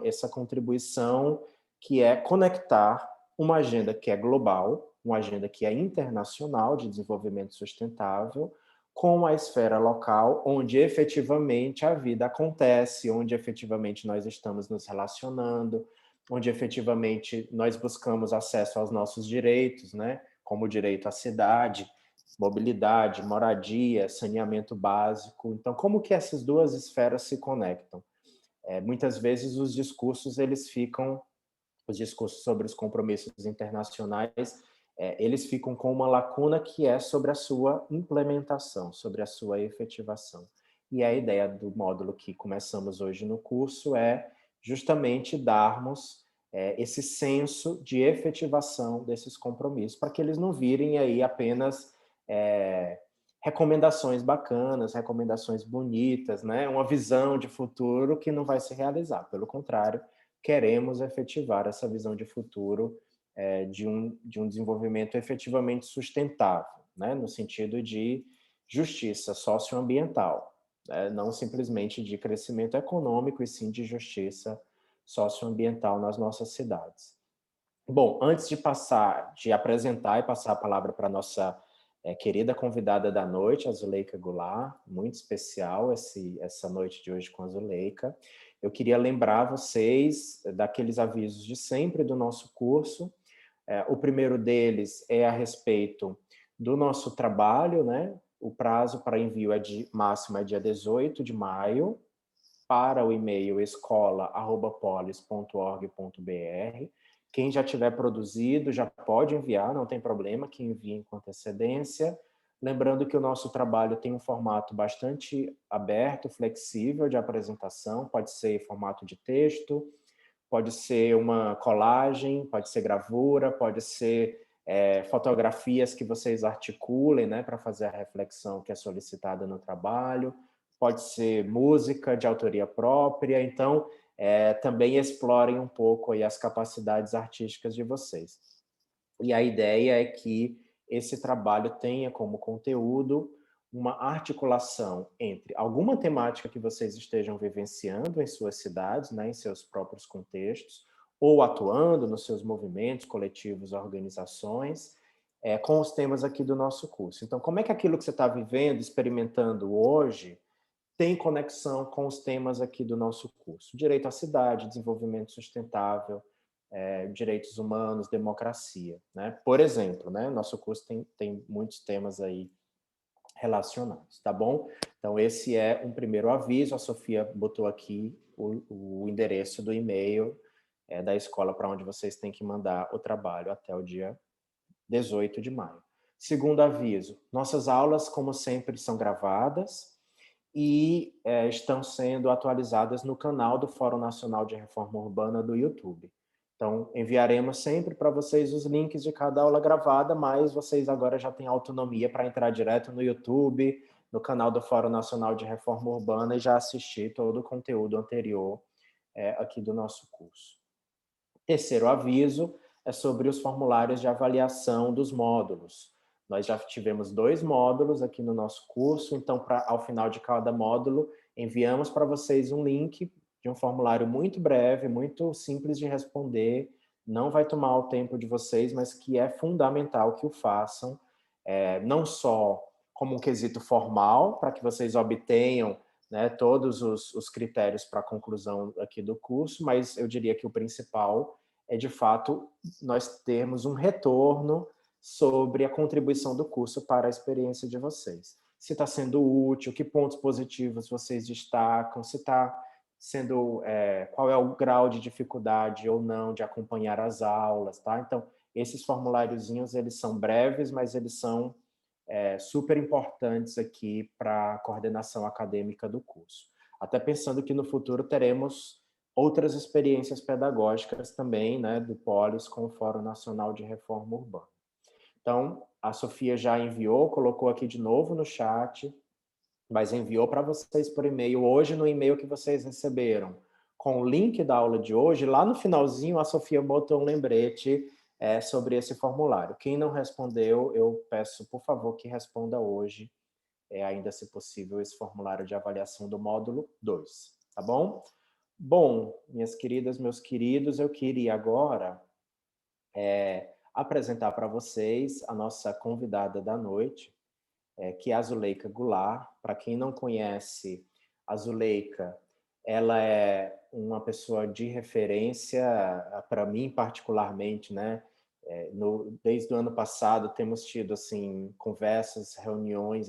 essa contribuição que é conectar uma agenda que é global, uma agenda que é internacional de desenvolvimento sustentável, com a esfera local, onde efetivamente a vida acontece, onde efetivamente nós estamos nos relacionando, onde efetivamente nós buscamos acesso aos nossos direitos, né? Como o direito à cidade, mobilidade, moradia, saneamento básico. Então, como que essas duas esferas se conectam? Muitas vezes os discursos sobre os compromissos internacionais, eles ficam com uma lacuna que é sobre a sua implementação, sobre a sua efetivação. E a ideia do módulo que começamos hoje no curso é justamente darmos esse senso de efetivação desses compromissos, para que eles não virem aí apenas recomendações bacanas, recomendações bonitas, né? Uma visão de futuro que não vai se realizar. Pelo contrário, queremos efetivar essa visão de futuro de um desenvolvimento efetivamente sustentável, né? No sentido de justiça socioambiental, né? Não simplesmente de crescimento econômico, e sim de justiça socioambiental nas nossas cidades. Bom, antes de apresentar e passar a palavra para a nossa querida convidada da noite, a Zuleika Goulart, muito especial essa noite de hoje com a Zuleika, eu queria lembrar vocês daqueles avisos de sempre do nosso curso. O primeiro deles é a respeito do nosso trabalho, né? O prazo para envio máximo é dia 18 de maio, para o e-mail escola@polis.org.br. Quem já tiver produzido já pode enviar, não tem problema que envie com antecedência. Lembrando que o nosso trabalho tem um formato bastante aberto, flexível de apresentação, pode ser em formato de texto, pode ser uma colagem, pode ser gravura, pode ser fotografias que vocês articulem, né, para fazer a reflexão que é solicitada no trabalho, pode ser música de autoria própria, então também explorem um pouco aí as capacidades artísticas de vocês. E a ideia é que esse trabalho tenha como conteúdo uma articulação entre alguma temática que vocês estejam vivenciando em suas cidades, né, em seus próprios contextos, ou atuando nos seus movimentos, coletivos, organizações, com os temas aqui do nosso curso. Então, como é que aquilo que você está vivendo, experimentando hoje, tem conexão com os temas aqui do nosso curso? Direito à cidade, desenvolvimento sustentável, direitos humanos, democracia, né? Por exemplo, né? Nosso curso tem muitos temas aí relacionados, tá bom? Então, esse é um primeiro aviso. A Sofia botou aqui o endereço do e-mail da escola para onde vocês têm que mandar o trabalho até o dia 18 de maio. Segundo aviso, nossas aulas, como sempre, são gravadas e estão sendo atualizadas no canal do Fórum Nacional de Reforma Urbana do YouTube. Então, enviaremos sempre para vocês os links de cada aula gravada, mas vocês agora já têm autonomia para entrar direto no YouTube, no canal do Fórum Nacional de Reforma Urbana e já assistir todo o conteúdo anterior aqui do nosso curso. Terceiro aviso é sobre os formulários de avaliação dos módulos. Nós já tivemos 2 módulos aqui no nosso curso, então, ao final de cada módulo, enviamos para vocês um link de um formulário muito breve, muito simples de responder, não vai tomar o tempo de vocês, mas que é fundamental que o façam, não só como um quesito formal, para que vocês obtenham, né, todos os critérios para a conclusão aqui do curso, mas eu diria que o principal é, de fato, nós termos um retorno sobre a contribuição do curso para a experiência de vocês. Se está sendo útil, que pontos positivos vocês destacam, se está sendo, qual é o grau de dificuldade ou não de acompanhar as aulas, tá? Então, esses formuláriozinhos, eles são breves, mas eles são super importantes aqui para a coordenação acadêmica do curso. Até pensando que no futuro teremos outras experiências pedagógicas também, né, do Polis com o Fórum Nacional de Reforma Urbana. Então, a Sofia já enviou, colocou aqui de novo no chat, mas enviou para vocês por e-mail hoje, no e-mail que vocês receberam, com o link da aula de hoje. Lá no finalzinho, a Sofia botou um lembrete sobre esse formulário. Quem não respondeu, eu peço, por favor, que responda hoje, ainda se possível, esse formulário de avaliação do módulo 2, tá bom? Bom, minhas queridas, meus queridos, eu queria agora apresentar para vocês a nossa convidada da noite, que é a Zuleika Goulart. Para quem não conhece, a Zuleika, ela é uma pessoa de referência, para mim particularmente, né? Desde o ano passado temos tido assim conversas, reuniões,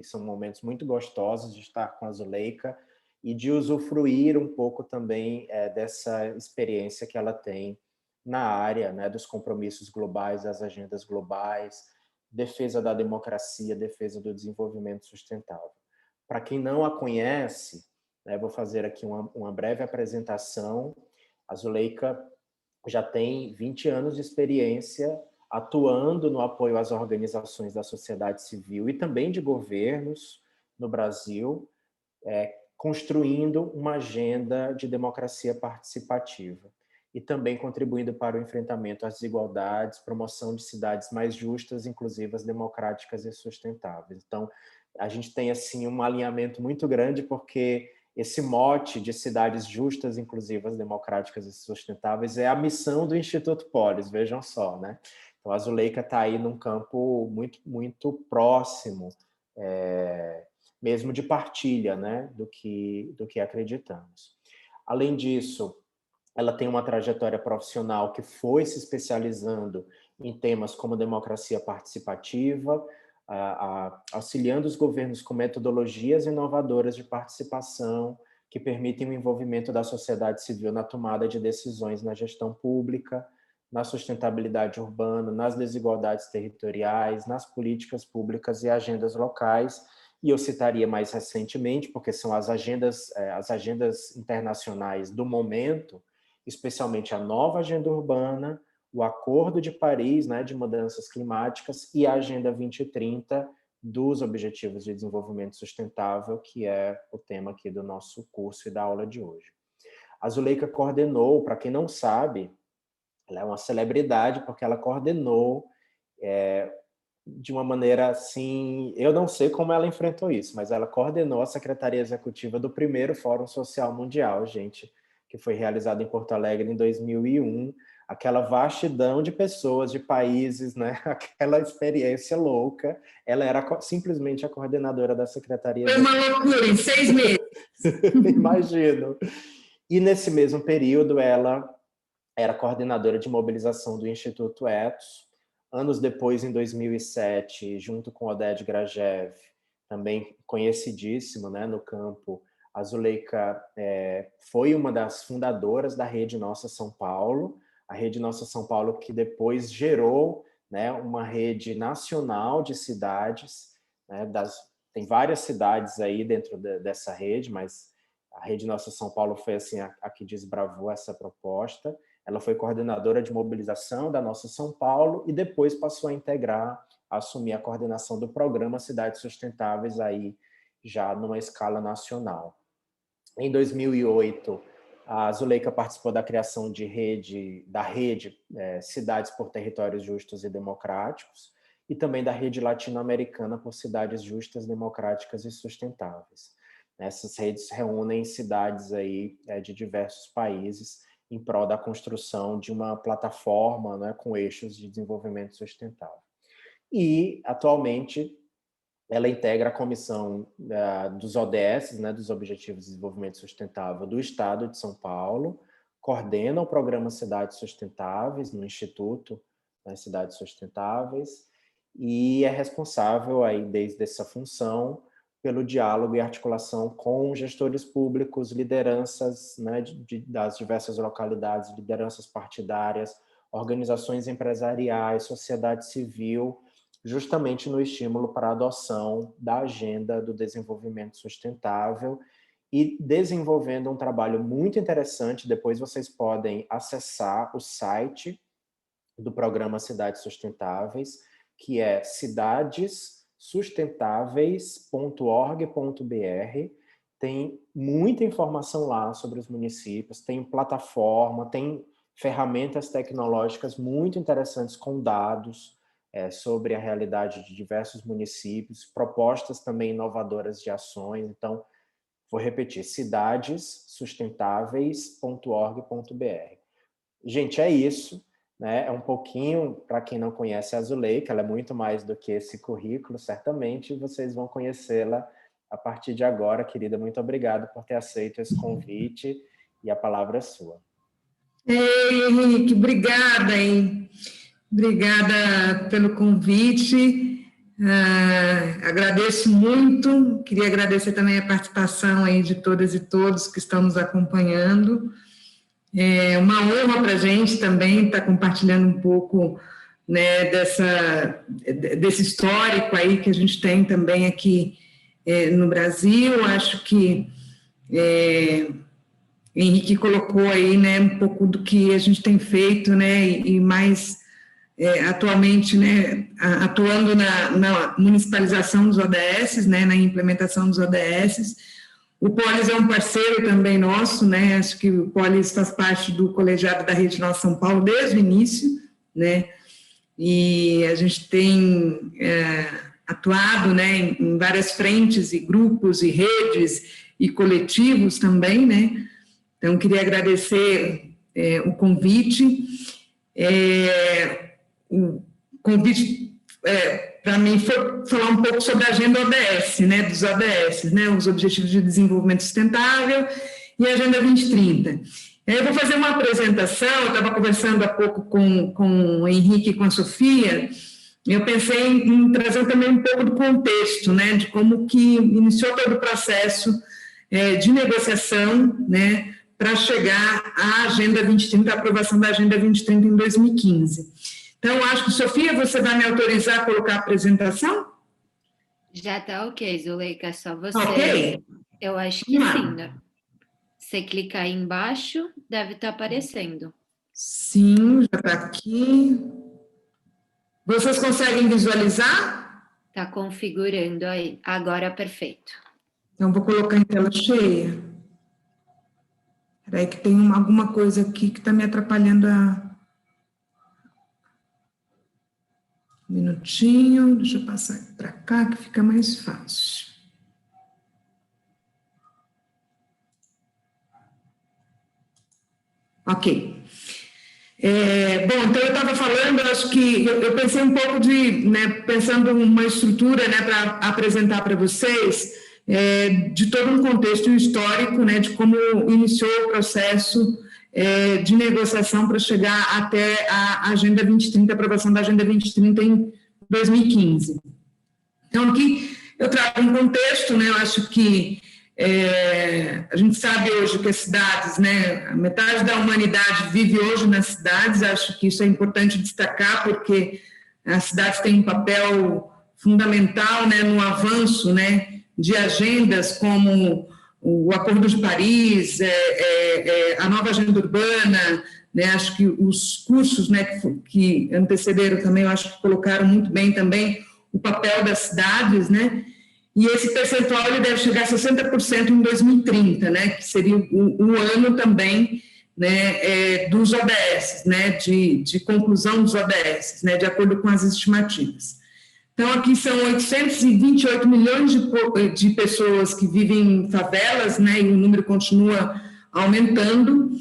são momentos muito gostosos de estar com a Zuleika e de usufruir um pouco também dessa experiência que ela tem na área, né, dos compromissos globais, das agendas globais, defesa da democracia, defesa do desenvolvimento sustentável. Para quem não a conhece, né, vou fazer aqui uma breve apresentação. A Zuleika já tem 20 anos de experiência atuando no apoio às organizações da sociedade civil e também de governos no Brasil, construindo uma agenda de democracia participativa e também contribuindo para o enfrentamento às desigualdades, promoção de cidades mais justas, inclusivas, democráticas e sustentáveis. Então, a gente tem assim um alinhamento muito grande, porque esse mote de cidades justas, inclusivas, democráticas e sustentáveis é a missão do Instituto Polis, vejam só, né? Então, a Zuleika está aí num campo muito, muito próximo, mesmo de partilha, né, do que acreditamos. Além disso, ela tem uma trajetória profissional que foi se especializando em temas como democracia participativa, auxiliando os governos com metodologias inovadoras de participação que permitem o envolvimento da sociedade civil na tomada de decisões na gestão pública, na sustentabilidade urbana, nas desigualdades territoriais, nas políticas públicas e agendas locais. E eu citaria mais recentemente, porque são as agendas internacionais do momento, especialmente a nova agenda urbana, o Acordo de Paris, né, de mudanças climáticas, e a Agenda 2030 dos Objetivos de Desenvolvimento Sustentável, que é o tema aqui do nosso curso e da aula de hoje. A Zuleika coordenou, para quem não sabe, ela é uma celebridade porque ela coordenou de uma maneira assim, eu não sei como ela enfrentou isso, mas ela coordenou a secretaria executiva do primeiro Fórum Social Mundial, gente, que foi realizado em Porto Alegre em 2001, aquela vastidão de pessoas, de países, né? Aquela experiência louca. Ela era simplesmente a coordenadora da secretaria executiva. Foi uma loucura, em 6 meses. Imagino. E nesse mesmo período, ela era coordenadora de mobilização do Instituto Ethos. Anos depois, em 2007, junto com Oded Grajew, também conhecidíssimo, né, no campo, a Zuleika foi uma das fundadoras da Rede Nossa São Paulo, a Rede Nossa São Paulo que depois gerou, né, uma rede nacional de cidades, né, tem várias cidades aí dentro dessa rede, mas a Rede Nossa São Paulo foi assim, a que desbravou essa proposta. Ela foi coordenadora de mobilização da Nossa São Paulo e depois passou a assumir a coordenação do programa Cidades Sustentáveis, aí já numa escala nacional. Em 2008, a Zuleika participou da criação da rede Cidades por Territórios Justos e Democráticos e também da rede latino-americana por Cidades Justas, Democráticas e Sustentáveis. Essas redes reúnem cidades aí, de diversos países em prol da construção de uma plataforma, né, com eixos de desenvolvimento sustentável. E, atualmente, ela integra a comissão dos ODS, né, dos Objetivos de Desenvolvimento Sustentável do Estado de São Paulo, coordena o programa Cidades Sustentáveis no Instituto, né, Cidades Sustentáveis, e é responsável, aí, desde essa função, pelo diálogo e articulação com gestores públicos, lideranças, né, das diversas localidades, lideranças partidárias, organizações empresariais, sociedade civil, justamente no estímulo para a adoção da agenda do desenvolvimento sustentável e desenvolvendo um trabalho muito interessante. Depois vocês podem acessar o site do programa Cidades Sustentáveis, que é cidadessustentáveis.org.br. Tem muita informação lá sobre os municípios, tem plataforma, tem ferramentas tecnológicas muito interessantes com dados sobre a realidade de diversos municípios, propostas também inovadoras de ações. Então, Vou repetir, cidadessustentáveis.org.br. Gente, é isso, né? É um pouquinho, para quem não conhece a Zuleika, ela é muito mais do que esse currículo, certamente vocês vão conhecê-la a partir de agora. Querida, muito obrigado por ter aceito esse convite e a palavra é sua. Ei, Henrique, obrigada, hein? Obrigada pelo convite. Agradeço muito. Queria agradecer também a participação aí de todas e todos que estão nos acompanhando. É uma honra para a gente também estar compartilhando um pouco, né, desse histórico aí que a gente tem também aqui no Brasil. Acho que Henrique colocou aí, né, um pouco do que a gente tem feito, né, e mais atualmente, né, atuando na municipalização dos ODS, né, na implementação dos ODS. O Polis é um parceiro também nosso, né, acho que o Polis faz parte do colegiado da Rede Nossa São Paulo desde o início, né, e a gente tem atuado, né, em várias frentes e grupos e redes e coletivos também, né. Então, queria agradecer o convite. O convite para mim foi falar um pouco sobre a agenda ODS, né, dos ODS, né, os Objetivos de Desenvolvimento Sustentável e a Agenda 2030. Eu vou fazer uma apresentação, eu estava conversando há pouco com o Henrique e com a Sofia, eu pensei em trazer também um pouco do contexto, né, de como que iniciou todo o processo de negociação, né, para chegar à Agenda 2030, a aprovação da Agenda 2030 em 2015. Então, acho que, Sofia, você vai me autorizar a colocar a apresentação? Já está ok, Zuleika, só você. Ok. Eu acho que sim, né? Você clicar aí embaixo, deve estar aparecendo. Sim, já está aqui. Vocês conseguem visualizar? Está configurando aí. Agora, perfeito. Então, vou colocar em tela cheia. Espera aí que tem alguma coisa aqui que está me atrapalhando Um minutinho, deixa eu passar para cá que fica mais fácil. Ok. Bom, então eu estava falando, acho que eu pensei um pouco pensando uma estrutura, né, para apresentar para vocês, de todo um contexto histórico, né, de como iniciou o processo de negociação para chegar até a Agenda 2030, a aprovação da Agenda 2030 em 2015. Então, aqui eu trago um contexto, né, eu acho que a gente sabe hoje que as cidades, né, a metade da humanidade vive hoje nas cidades, acho que isso é importante destacar, porque as cidades têm um papel fundamental, né, no avanço, né, de agendas como o Acordo de Paris, a nova agenda urbana, né, acho que os cursos, né, que antecederam também, eu acho que colocaram muito bem também o papel das cidades, né, e esse percentual ele deve chegar a 60% em 2030, né, que seria o ano também, né, dos ODS, né, de conclusão dos ODS, né, de acordo com as estimativas. Então, aqui são 828 milhões de pessoas que vivem em favelas, né, e o número continua aumentando.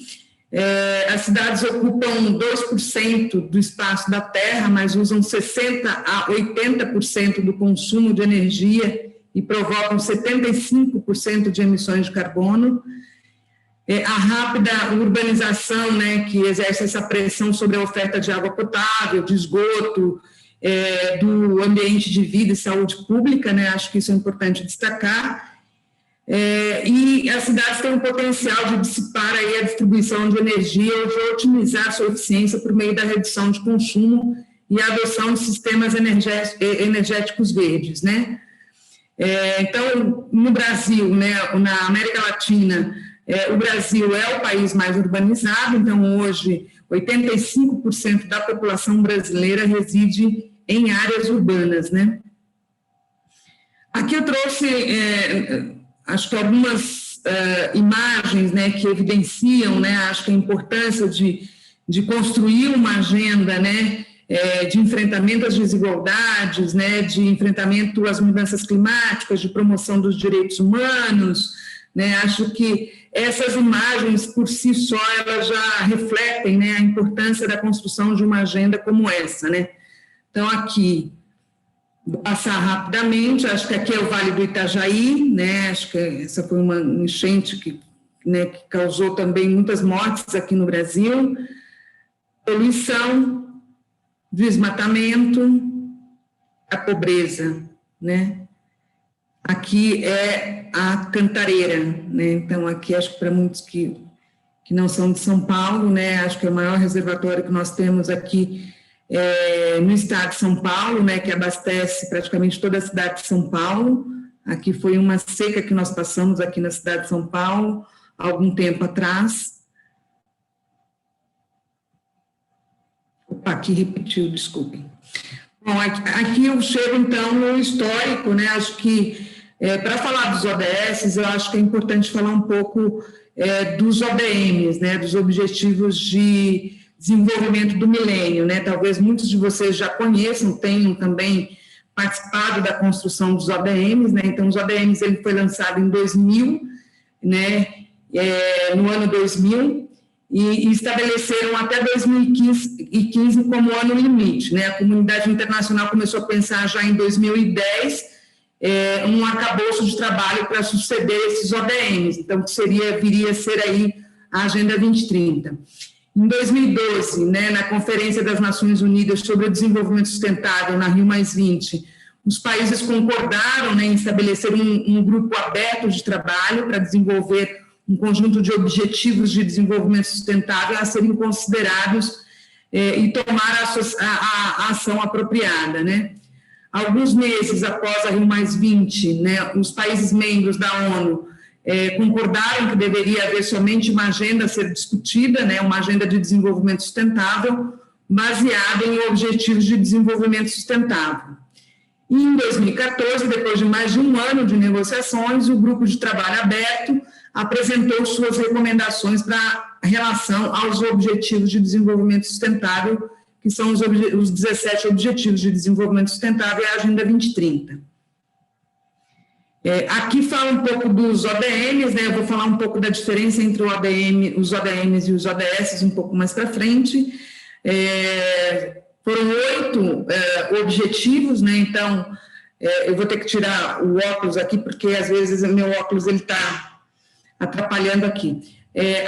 As cidades ocupam 2% do espaço da terra, mas usam 60% a 80% do consumo de energia e provocam 75% de emissões de carbono. A rápida urbanização, né, que exerce essa pressão sobre a oferta de água potável, de esgoto, do ambiente de vida e saúde pública, né, acho que isso é importante destacar, e as cidades têm o potencial de dissipar aí a distribuição de energia ou de otimizar a sua eficiência por meio da redução de consumo e a adoção de sistemas energéticos verdes, né. Então, no Brasil, né, na América Latina, o Brasil é o país mais urbanizado, então hoje 85% da população brasileira reside em áreas urbanas, né? Aqui eu trouxe, acho que algumas imagens, né, que evidenciam, né, acho que a importância de construir uma agenda, né, de enfrentamento às desigualdades, né, de enfrentamento às mudanças climáticas, de promoção dos direitos humanos, né? Acho que essas imagens, por si só, elas já refletem, né, a importância da construção de uma agenda como essa, né? Então, aqui, vou passar rapidamente, acho que aqui é o Vale do Itajaí, né? Acho que essa foi uma enchente que causou também muitas mortes aqui no Brasil. Poluição, desmatamento, a pobreza, né? Aqui é a Cantareira, né? Então, aqui acho que para muitos que não são de São Paulo, né? Acho que é o maior reservatório que nós temos aqui no estado de São Paulo, né? Que abastece praticamente toda a cidade de São Paulo. Aqui foi uma seca que nós passamos aqui na cidade de São Paulo, há algum tempo atrás. Opa, aqui repetiu, desculpem. Bom, aqui eu chego, então, no histórico, né? Acho que, para falar dos ODS, eu acho que é importante falar um pouco dos ODMs, né? Dos Objetivos de Desenvolvimento do Milênio, né? Talvez muitos de vocês já conheçam, tenham também participado da construção dos ODMs, né? Então, os ODMs, ele foi lançado em 2000, né? No ano 2000, e estabeleceram até 2015 como ano limite, né? A comunidade internacional começou a pensar já em 2010 um arcabouço de trabalho para suceder esses ODMs, então que viria a ser aí a Agenda 2030. Em 2012, né, na Conferência das Nações Unidas sobre o Desenvolvimento Sustentável, na Rio+20, os países concordaram, né, em estabelecer um grupo aberto de trabalho para desenvolver um conjunto de objetivos de desenvolvimento sustentável a serem considerados e tomar a ação apropriada, né? Alguns meses após a Rio+20, né, os países membros da ONU concordaram que deveria haver somente uma agenda a ser discutida, né, uma agenda de desenvolvimento sustentável, baseada em objetivos de desenvolvimento sustentável. E em 2014, depois de mais de um ano de negociações, o grupo de trabalho aberto apresentou suas recomendações para relação aos objetivos de desenvolvimento sustentável, que são os 17 Objetivos de Desenvolvimento Sustentável e a Agenda 2030. Aqui fala um pouco dos ODMs, né? Eu vou falar um pouco da diferença entre os ODMs e os ODS um pouco mais para frente. Foram 8 objetivos, né? Então, eu vou ter que tirar o óculos aqui, porque às vezes o meu óculos está atrapalhando aqui.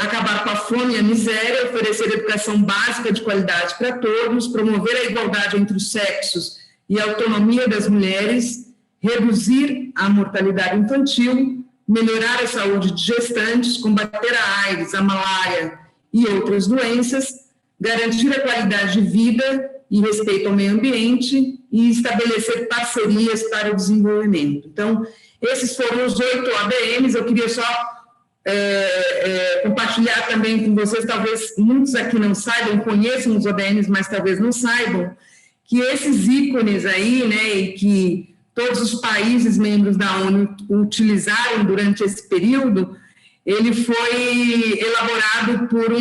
Acabar com a fome e a miséria, oferecer educação básica de qualidade para todos, promover a igualdade entre os sexos e a autonomia das mulheres, reduzir a mortalidade infantil, melhorar a saúde de gestantes, combater a AIDS, a malária e outras doenças, garantir a qualidade de vida e respeito ao meio ambiente e estabelecer parcerias para o desenvolvimento. Então, esses foram os 8 ODMs. Eu queria só compartilhar também com vocês, talvez muitos aqui não saibam, conheçam os ODMs, mas talvez não saibam, que esses ícones aí, né, e que todos os países membros da ONU utilizaram durante esse período, ele foi elaborado por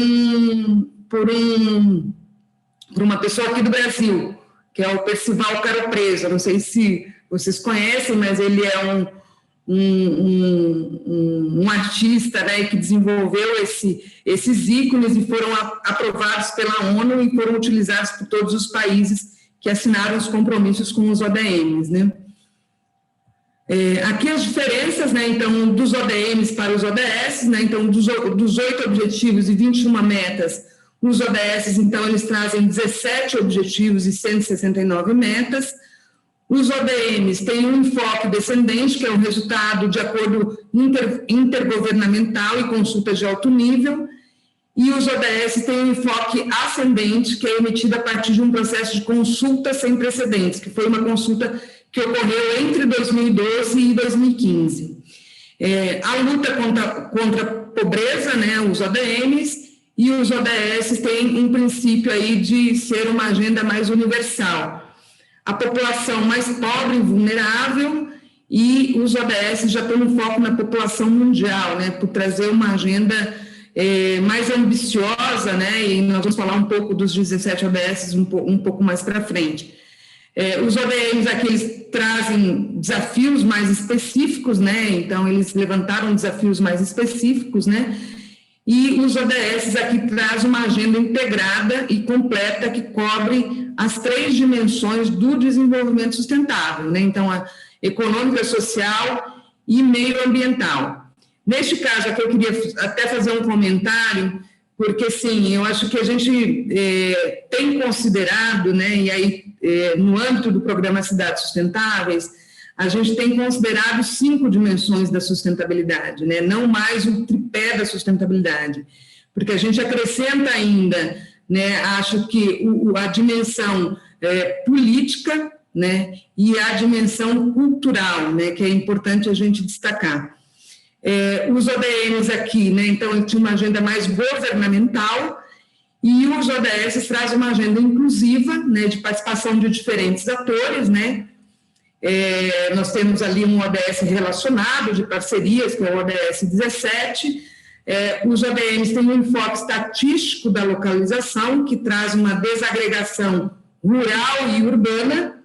uma pessoa aqui do Brasil, que é o Percival Caro Preso. Não sei se vocês conhecem, mas ele é um artista, né, que desenvolveu esses ícones e foram aprovados pela ONU e foram utilizados por todos os países que assinaram os compromissos com os ODMs, né? Aqui as diferenças, né, então, dos ODMs para os ODS, né, então, dos 8 objetivos e 21 metas, os ODS, então, eles trazem 17 objetivos e 169 metas. Os ODMs têm um enfoque descendente, que é o resultado de acordo intergovernamental e consultas de alto nível, e os ODS têm um enfoque ascendente, que é emitido a partir de um processo de consulta sem precedentes, que foi uma consulta que ocorreu entre 2012 e 2015. A luta contra a pobreza, né, os ODMs, e os ODS têm um princípio aí de ser uma agenda mais universal. A população mais pobre e vulnerável, e os ODS já têm um foco na população mundial, né, por trazer uma agenda mais ambiciosa, né, e nós vamos falar um pouco dos 17 ODS um pouco mais para frente. Os ODMs aqui, eles trazem desafios mais específicos, né? Então, eles levantaram desafios mais específicos, né? E os ODS aqui trazem uma agenda integrada e completa que cobre as 3 dimensões do desenvolvimento sustentável, né? Então, a econômica, social e meioambiental. Neste caso aqui, eu queria até fazer um comentário, porque, sim, eu acho que a gente tem considerado, né, e aí, no âmbito do programa Cidades Sustentáveis, a gente tem considerado 5 dimensões da sustentabilidade, né, não mais o tripé da sustentabilidade, porque a gente acrescenta ainda, né, acho que a dimensão política, né, e a dimensão cultural, né, que é importante a gente destacar. Os ODMs aqui, né, então, tinha uma agenda mais governamental, e os ODS trazem uma agenda inclusiva, né, de participação de diferentes atores, né. Nós temos ali um ODS relacionado, de parcerias, que é o ODS 17, os ODMs têm um enfoque estatístico da localização, que traz uma desagregação rural e urbana,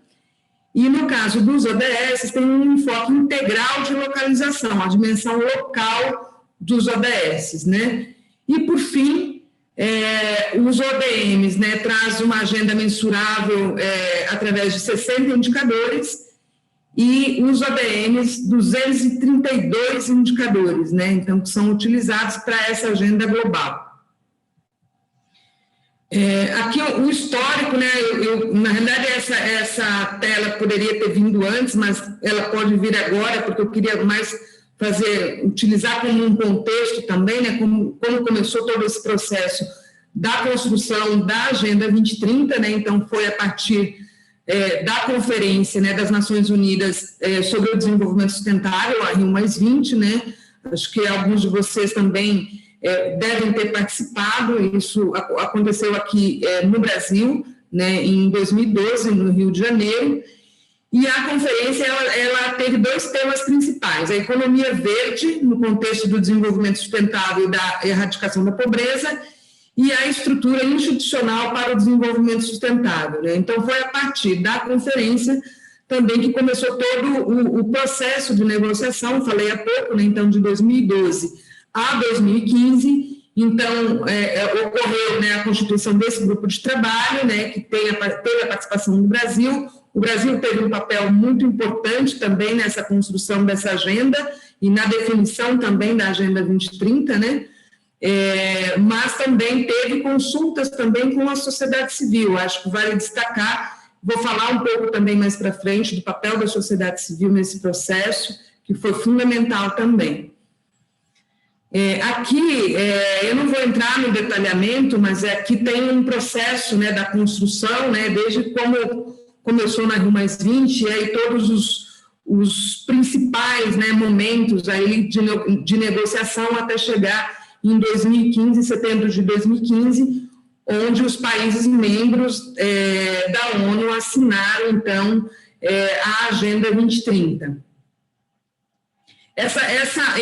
e no caso dos ODS, tem um enfoque integral de localização, a dimensão local dos ODS, né? E, por fim, os ODMs, né, trazem uma agenda mensurável através de 60 indicadores, e os ODMs, 232 indicadores, né? Então, que são utilizados para essa agenda global. Aqui o histórico, né, na realidade essa tela poderia ter vindo antes, mas ela pode vir agora, porque eu queria mais utilizar como um contexto também, né, como começou todo esse processo da construção da Agenda 2030, né, então foi a partir da Conferência, né, das Nações Unidas sobre o Desenvolvimento Sustentável, a Rio+20, né, acho que alguns de vocês também devem ter participado, isso aconteceu aqui no Brasil, né, em 2012, no Rio de Janeiro, e a conferência ela teve 2 temas principais, a economia verde, no contexto do desenvolvimento sustentável e da erradicação da pobreza, e a estrutura institucional para o desenvolvimento sustentável, né? Então, foi a partir da conferência também que começou todo o processo de negociação, falei há pouco, né, então, de 2012 a 2015, então, ocorreu, né, a constituição desse grupo de trabalho, né, que teve a participação do Brasil. O Brasil teve um papel muito importante também nessa construção dessa agenda e na definição também da Agenda 2030, né, mas também teve consultas também com a sociedade civil. Acho que vale destacar, vou falar um pouco também mais para frente do papel da sociedade civil nesse processo, que foi fundamental também. Aqui, eu não vou entrar no detalhamento, mas aqui tem um processo, né, da construção, né, desde como começou na Rio+20, e aí todos os principais, né, momentos aí de negociação até chegar em 2015, setembro de 2015, onde os países membros da ONU assinaram, então, a Agenda 2030.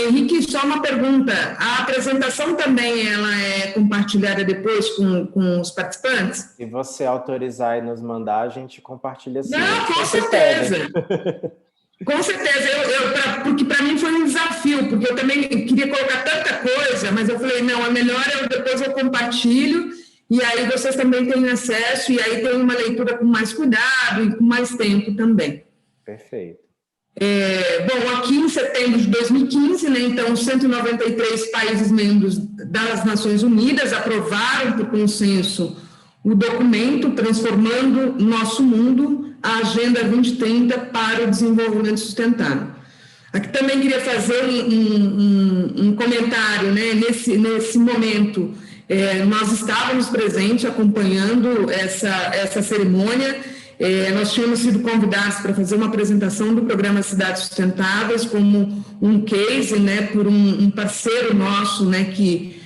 Henrique, só uma pergunta, a apresentação também ela é compartilhada depois com os participantes? Se você autorizar e nos mandar, a gente compartilha sim. Não, com certeza. Com certeza, porque para mim foi um desafio, porque eu também queria colocar tanta coisa, mas eu falei, não, é melhor depois eu compartilho, e aí vocês também têm acesso, e aí tem uma leitura com mais cuidado e com mais tempo também. Perfeito. Bom, aqui em setembro de 2015, né, então, 193 países membros das Nações Unidas aprovaram por consenso o documento Transformando Nosso Mundo, a Agenda 2030 para o Desenvolvimento Sustentável. Aqui também queria fazer um comentário, né, nesse momento, nós estávamos presentes acompanhando essa cerimônia. Nós tínhamos sido convidados para fazer uma apresentação do programa Cidades Sustentáveis como um case, né, por um parceiro nosso, né, que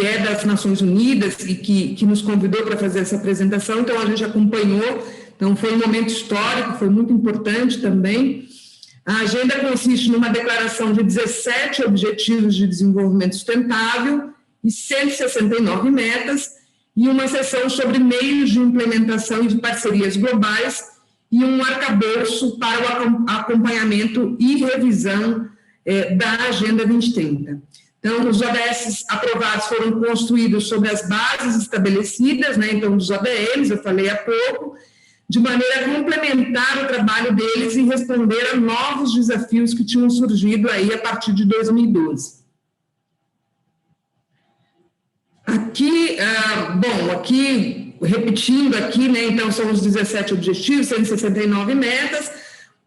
é das Nações Unidas e que nos convidou para fazer essa apresentação. Então, a gente acompanhou. Então, foi um momento histórico, foi muito importante também. A agenda consiste numa declaração de 17 Objetivos de Desenvolvimento Sustentável e 169 metas, e uma sessão sobre meios de implementação e de parcerias globais e um arcabouço para o acompanhamento e revisão da Agenda 2030. Então, os ODS aprovados foram construídos sobre as bases estabelecidas, né, então, dos ODMs, eu falei há pouco, de maneira a complementar o trabalho deles e responder a novos desafios que tinham surgido aí a partir de 2012. Aqui, repetindo aqui, né, então, são os 17 objetivos, 169 metas,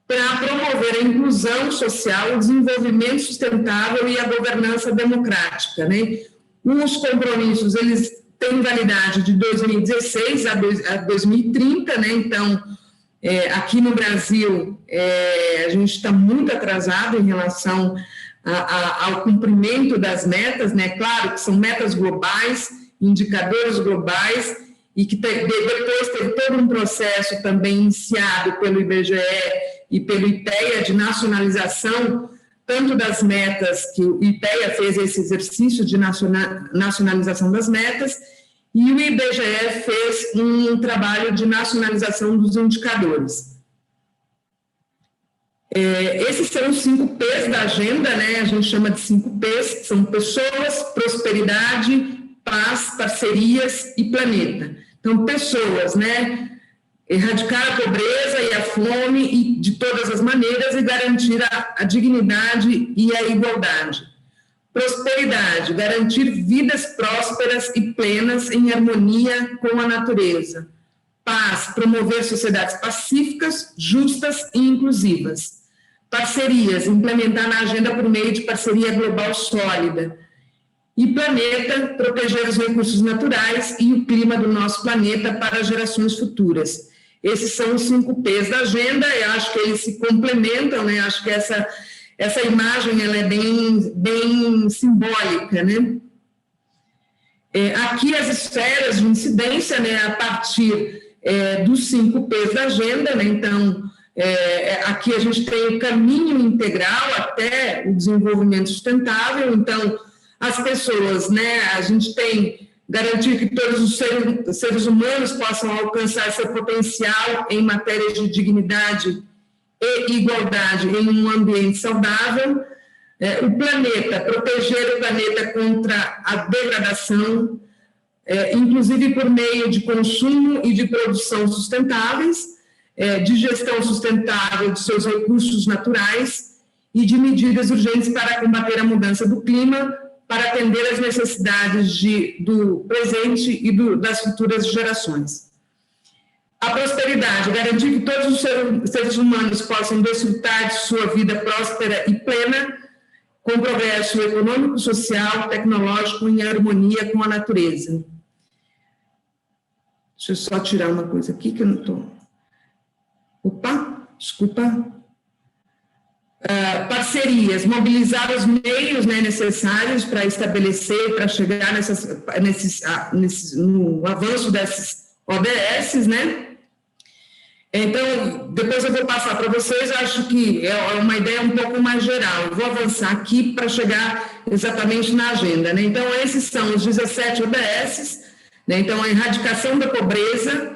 para promover a inclusão social, o desenvolvimento sustentável e a governança democrática, né? Os compromissos, eles têm validade de 2016 a 2030, né? Então, aqui no Brasil, a gente está muito atrasado em relação ao cumprimento das metas, né? Claro que são metas globais, indicadores globais, e que depois teve todo um processo também iniciado pelo IBGE e pelo IPEA de nacionalização, tanto das metas, que o IPEA fez esse exercício de nacionalização das metas, e o IBGE fez um trabalho de nacionalização dos indicadores. Esses são os 5 P's da agenda, né? A gente chama de 5 P's, são pessoas, prosperidade, paz, parcerias e planeta. Então, pessoas, né? Erradicar a pobreza e a fome de todas as maneiras e garantir a dignidade e a igualdade. Prosperidade, garantir vidas prósperas e plenas em harmonia com a natureza. Paz, promover sociedades pacíficas, justas e inclusivas. Parcerias, implementar na agenda por meio de parceria global sólida. E planeta, proteger os recursos naturais e o clima do nosso planeta para gerações futuras. Esses são os 5 P's da agenda, eu acho que eles se complementam, né? Acho que essa imagem ela é bem simbólica, né? Aqui as esferas de incidência, né, a partir dos 5 P's da agenda, né? Então, aqui a gente tem o caminho integral até o desenvolvimento sustentável. Então, as pessoas, né, a gente tem garantir que todos os seres humanos possam alcançar seu potencial em matéria de dignidade e igualdade em um ambiente saudável. O planeta, proteger o planeta contra a degradação, inclusive por meio de consumo e de produção sustentáveis, de gestão sustentável de seus recursos naturais e de medidas urgentes para combater a mudança do clima, para atender às necessidades do presente e das futuras gerações. A prosperidade, garantir que todos os seres humanos possam desfrutar de sua vida próspera e plena, com progresso econômico, social, tecnológico, em harmonia com a natureza. Deixa eu só tirar uma coisa aqui que eu não estou... Opa, desculpa. Parcerias, mobilizar os meios, né, necessários para estabelecer, para chegar no avanço desses ODS, né? Então, depois eu vou passar para vocês, acho que é uma ideia um pouco mais geral. Eu vou avançar aqui para chegar exatamente na agenda, né? Então, esses são os 17 ODS, né? Então, a erradicação da pobreza,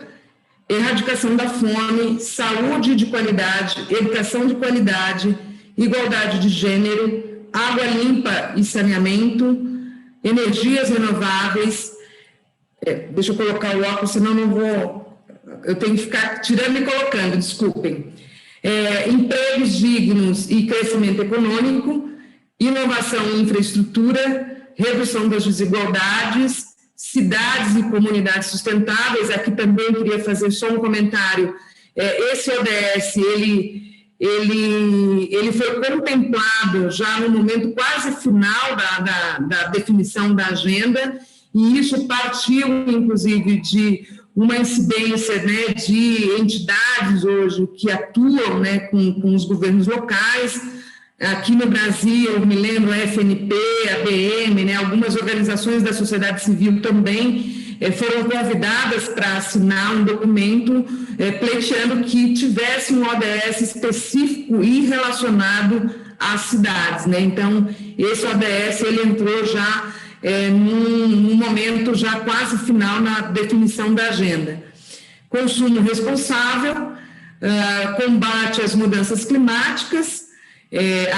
erradicação da fome, saúde de qualidade, educação de qualidade, igualdade de gênero, água limpa e saneamento, energias renováveis. Deixa eu colocar o óculos, senão não vou... Eu tenho que ficar tirando e colocando, desculpem. Empregos dignos e crescimento econômico, inovação e infraestrutura, redução das desigualdades, cidades e comunidades sustentáveis. Aqui também queria fazer só um comentário. Esse ODS, ele foi contemplado já no momento quase final da definição da agenda, e isso partiu, inclusive, de uma incidência, né, de entidades hoje que atuam, né, com os governos locais. Aqui no Brasil, me lembro, a FNP, a ABM, né, algumas organizações da sociedade civil também foram convidadas para assinar um documento pleiteando que tivesse um ODS específico e relacionado às cidades, né? Então, esse ODS, ele entrou já num momento já quase final na definição da agenda. Consumo responsável, combate às mudanças climáticas,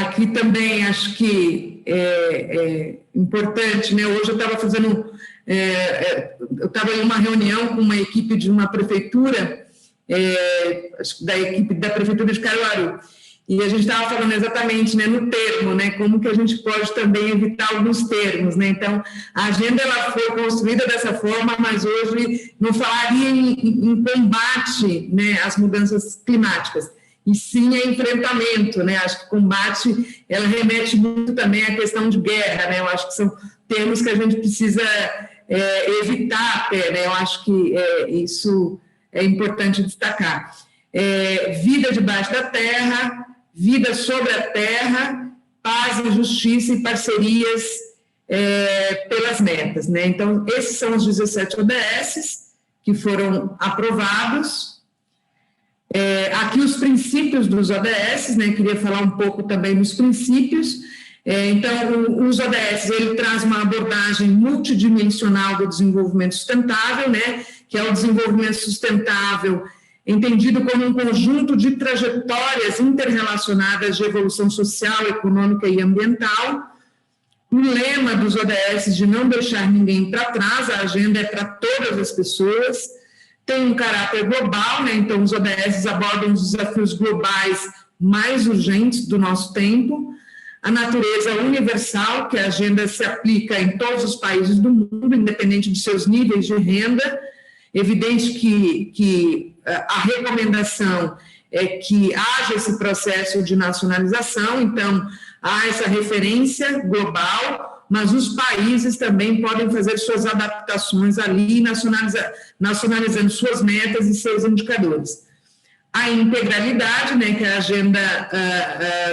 aqui também acho que é importante, né? Hoje eu estava eu estava em uma reunião com uma equipe de uma prefeitura, da equipe da prefeitura de Caruaru, e a gente estava falando exatamente, né, no termo, né, como que a gente pode também evitar alguns termos, né, então a agenda ela foi construída dessa forma, mas hoje não falaria em combate, né, às mudanças climáticas, e sim a enfrentamento, né, acho que combate, ela remete muito também à questão de guerra, né, eu acho que são termos que a gente precisa evitar até, né, eu acho que isso é importante destacar. Vida debaixo da terra, vida sobre a terra, paz e justiça e parcerias pelas metas, né? Então, esses são os 17 ODSs que foram aprovados. Aqui os princípios dos ODS, né? Queria falar um pouco também dos princípios. Então, os ODS, ele traz uma abordagem multidimensional do desenvolvimento sustentável, né? Que é o desenvolvimento sustentável entendido como um conjunto de trajetórias interrelacionadas de evolução social, econômica e ambiental. O lema dos ODS de não deixar ninguém para trás, a agenda é para todas as pessoas, tem um caráter global, né? Então os ODS abordam os desafios globais mais urgentes do nosso tempo, a natureza universal, que a agenda se aplica em todos os países do mundo, independente de seus níveis de renda. Evidente que a recomendação é que haja esse processo de nacionalização, então há essa referência global, mas os países também podem fazer suas adaptações ali, nacionalizando suas metas e seus indicadores. A integralidade, né, que a Agenda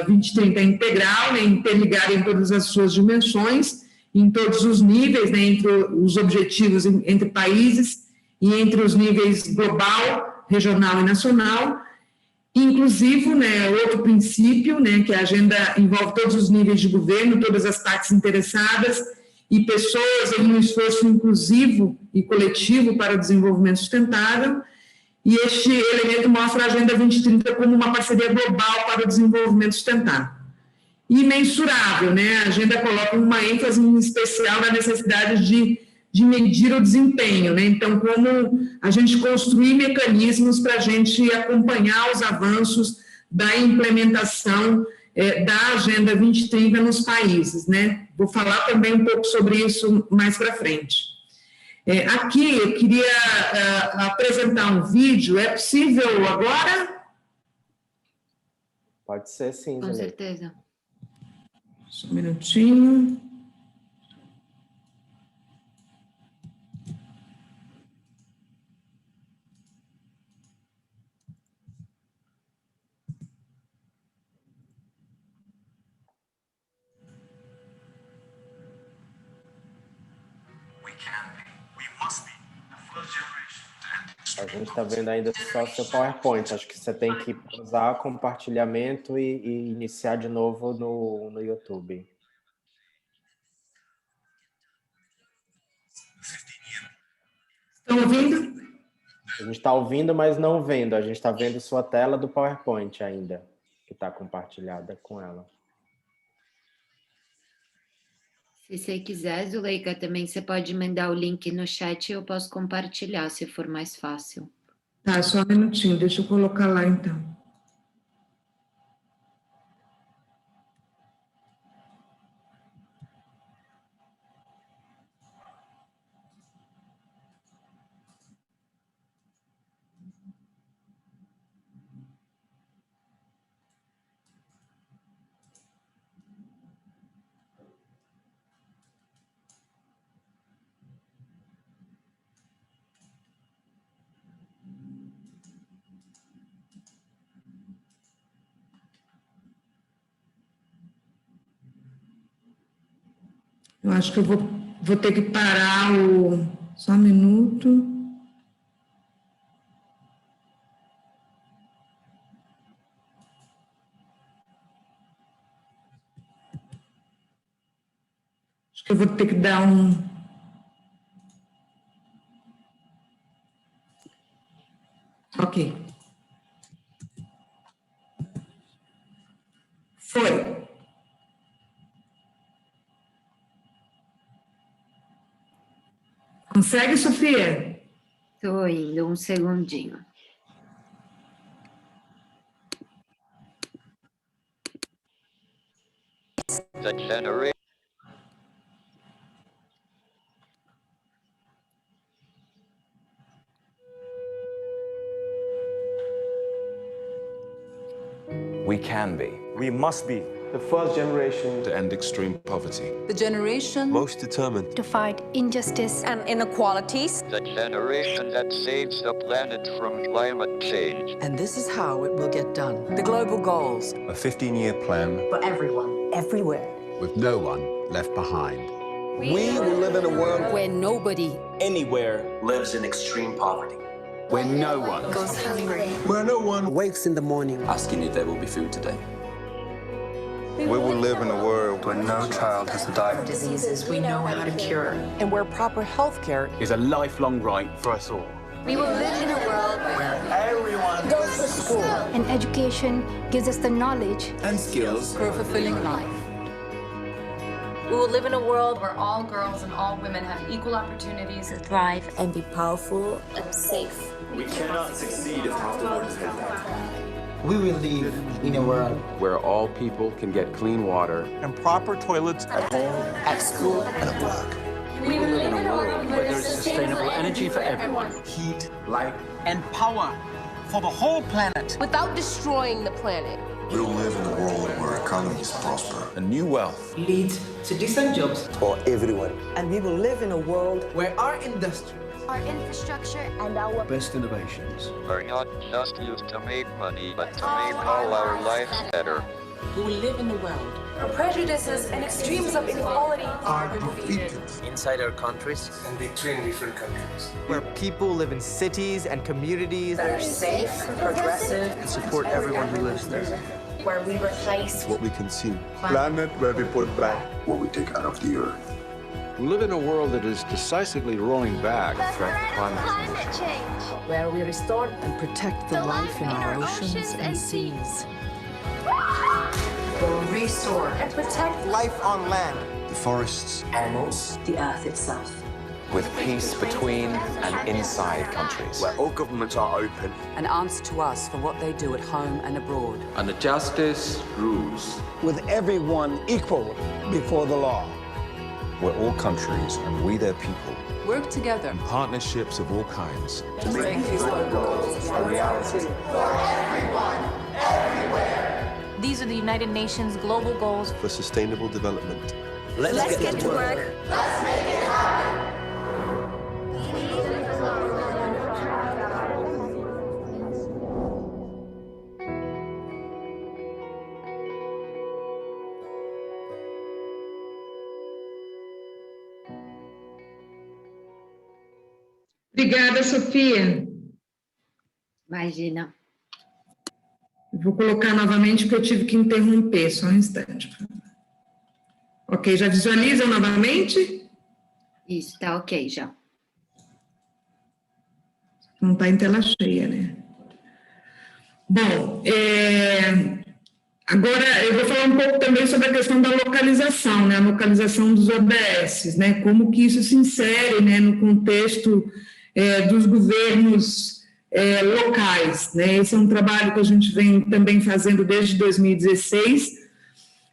2030 é integral, né, interligada em todas as suas dimensões, em todos os níveis, né, entre os objetivos entre países e entre os níveis global, regional e nacional. Inclusivo, né, outro princípio, né, que a agenda envolve todos os níveis de governo, todas as partes interessadas e pessoas em um esforço inclusivo e coletivo para o desenvolvimento sustentável. E este elemento mostra a Agenda 2030 como uma parceria global para o desenvolvimento sustentável. E mensurável, né, a agenda coloca uma ênfase em especial na necessidade de medir o desempenho, né? Então, como a gente construir mecanismos para a gente acompanhar os avanços da implementação da Agenda 2030 nos países, né? Vou falar também um pouco sobre isso mais para frente. Aqui eu queria apresentar um vídeo, é possível agora? Pode ser sim, Com Zilei. certeza. Só um minutinho. A gente está vendo ainda só o seu PowerPoint. Acho que você tem que usar compartilhamento e iniciar de novo no YouTube. Estão ouvindo? A gente está ouvindo, mas não vendo. A gente está vendo sua tela do PowerPoint ainda, que está compartilhada com ela. Se você quiser, Zuleika, também você pode mandar o link no chat e eu posso compartilhar, se for mais fácil. Tá, só um minutinho, deixa eu colocar lá então. Eu acho que eu vou ter que parar o... Só um minuto. Acho Acho que eu vou ter que dar um... Ok. Foi. Consegue, Sofia? Estou indo, um segundinho. The generation. We can be. We must be the first generation to end extreme poverty. The generation Most determined to fight injustice and inequalities. The generation that saves the planet from climate change. And this is how it will get done. The global goals. A 15-year plan For everyone, everywhere. With no one left behind. We will live in a world where nobody anywhere lives in extreme poverty. Where no one goes hungry. where no one Wakes in the morning Asking if there will be food today. We will live in a world where no child has to die. diseases we know how to cure. And where proper health care is a lifelong right for us all. We will live in a world where everyone goes to school. And education gives us the knowledge and skills for a fulfilling life. We will live in a world where all girls and all women have equal opportunities to thrive and be powerful and safe. we cannot succeed if half the world is headed. We will live in a world where all people can get clean water And proper toilets at home, at school, and at work. We will live in a world where there is sustainable energy for everyone. Heat, light, and power for the whole planet. without destroying the planet. We will live in a world where economies prosper. A new wealth. lead to decent jobs. for everyone. And we will live in a world where our industry, our infrastructure and our Best innovations Are not just used to make money, but to make all our lives better. we will live in a world Our prejudices and extremes of inequality are defeated inside our countries and between different countries. where people live in cities and communities that are safe, progressive, and support everyone who lives there. where we replace What we consume. Planet where we put back What we take out of the earth. We live in a world that is decisively rolling back the threat of climate change. Where we restore and protect the life in our oceans and seas. will restore and protect Life on land. The forests. Animals, the earth itself. with peace between and inside countries. where all governments are open. And answer to us for what they do at home and abroad. and the justice rules. With everyone equal before the law. Where all countries and we their people. Work together. Partnerships of all kinds. to make these goals A reality. These are the United Nations global goals. For sustainable development. Let's get to work. Obrigada, Sofia. Imagina. Vou colocar novamente porque eu tive que interromper, só um instante. Ok, já visualizam novamente? Isso, tá ok já. Não está em tela cheia, né? Bom, agora eu vou falar um pouco também sobre a questão da localização, né? A localização dos ODS, né? Como que isso se insere, né, no contexto dos governos locais, né? Esse é um trabalho que a gente vem também fazendo desde 2016.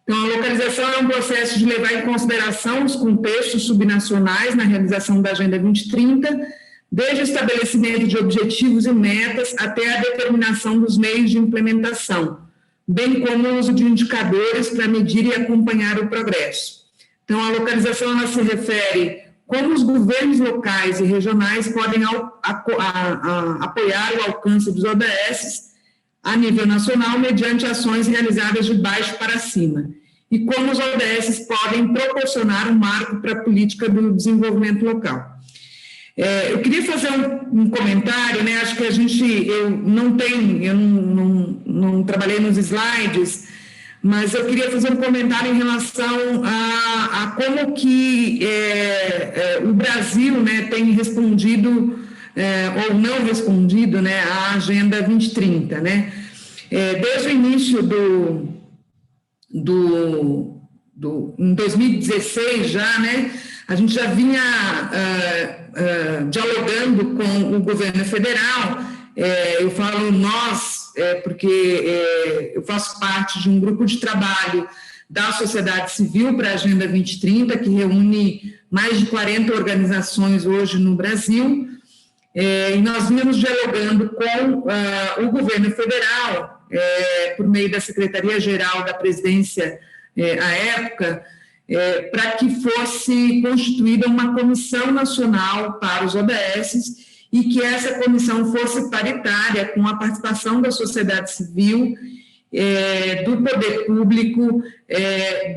Então, a localização é um processo de levar em consideração os contextos subnacionais na realização da Agenda 2030, desde o estabelecimento de objetivos e metas até a determinação dos meios de implementação, bem como o uso de indicadores para medir e acompanhar o progresso. Então, a localização ela se refere como os governos locais e regionais podem apoiar o alcance dos ODS a nível nacional mediante ações realizadas de baixo para cima, e como os ODS podem proporcionar um marco para a política do desenvolvimento local. Eu queria fazer um comentário, né? Acho que eu não trabalhei nos slides, mas eu queria fazer um comentário em relação a como que o Brasil, né, tem respondido ou não respondido, né, à Agenda 2030, né? Desde o início em 2016 já, né, a gente já vinha dialogando com o governo federal. Eu falo nós, porque eu faço parte de um grupo de trabalho da sociedade civil para a Agenda 2030, que reúne mais de 40 organizações hoje no Brasil, e nós vínhamos dialogando com o governo federal, por meio da Secretaria-Geral da Presidência à época, para que fosse constituída uma comissão nacional para os ODSs e que essa comissão fosse paritária, com a participação da sociedade civil, do poder público,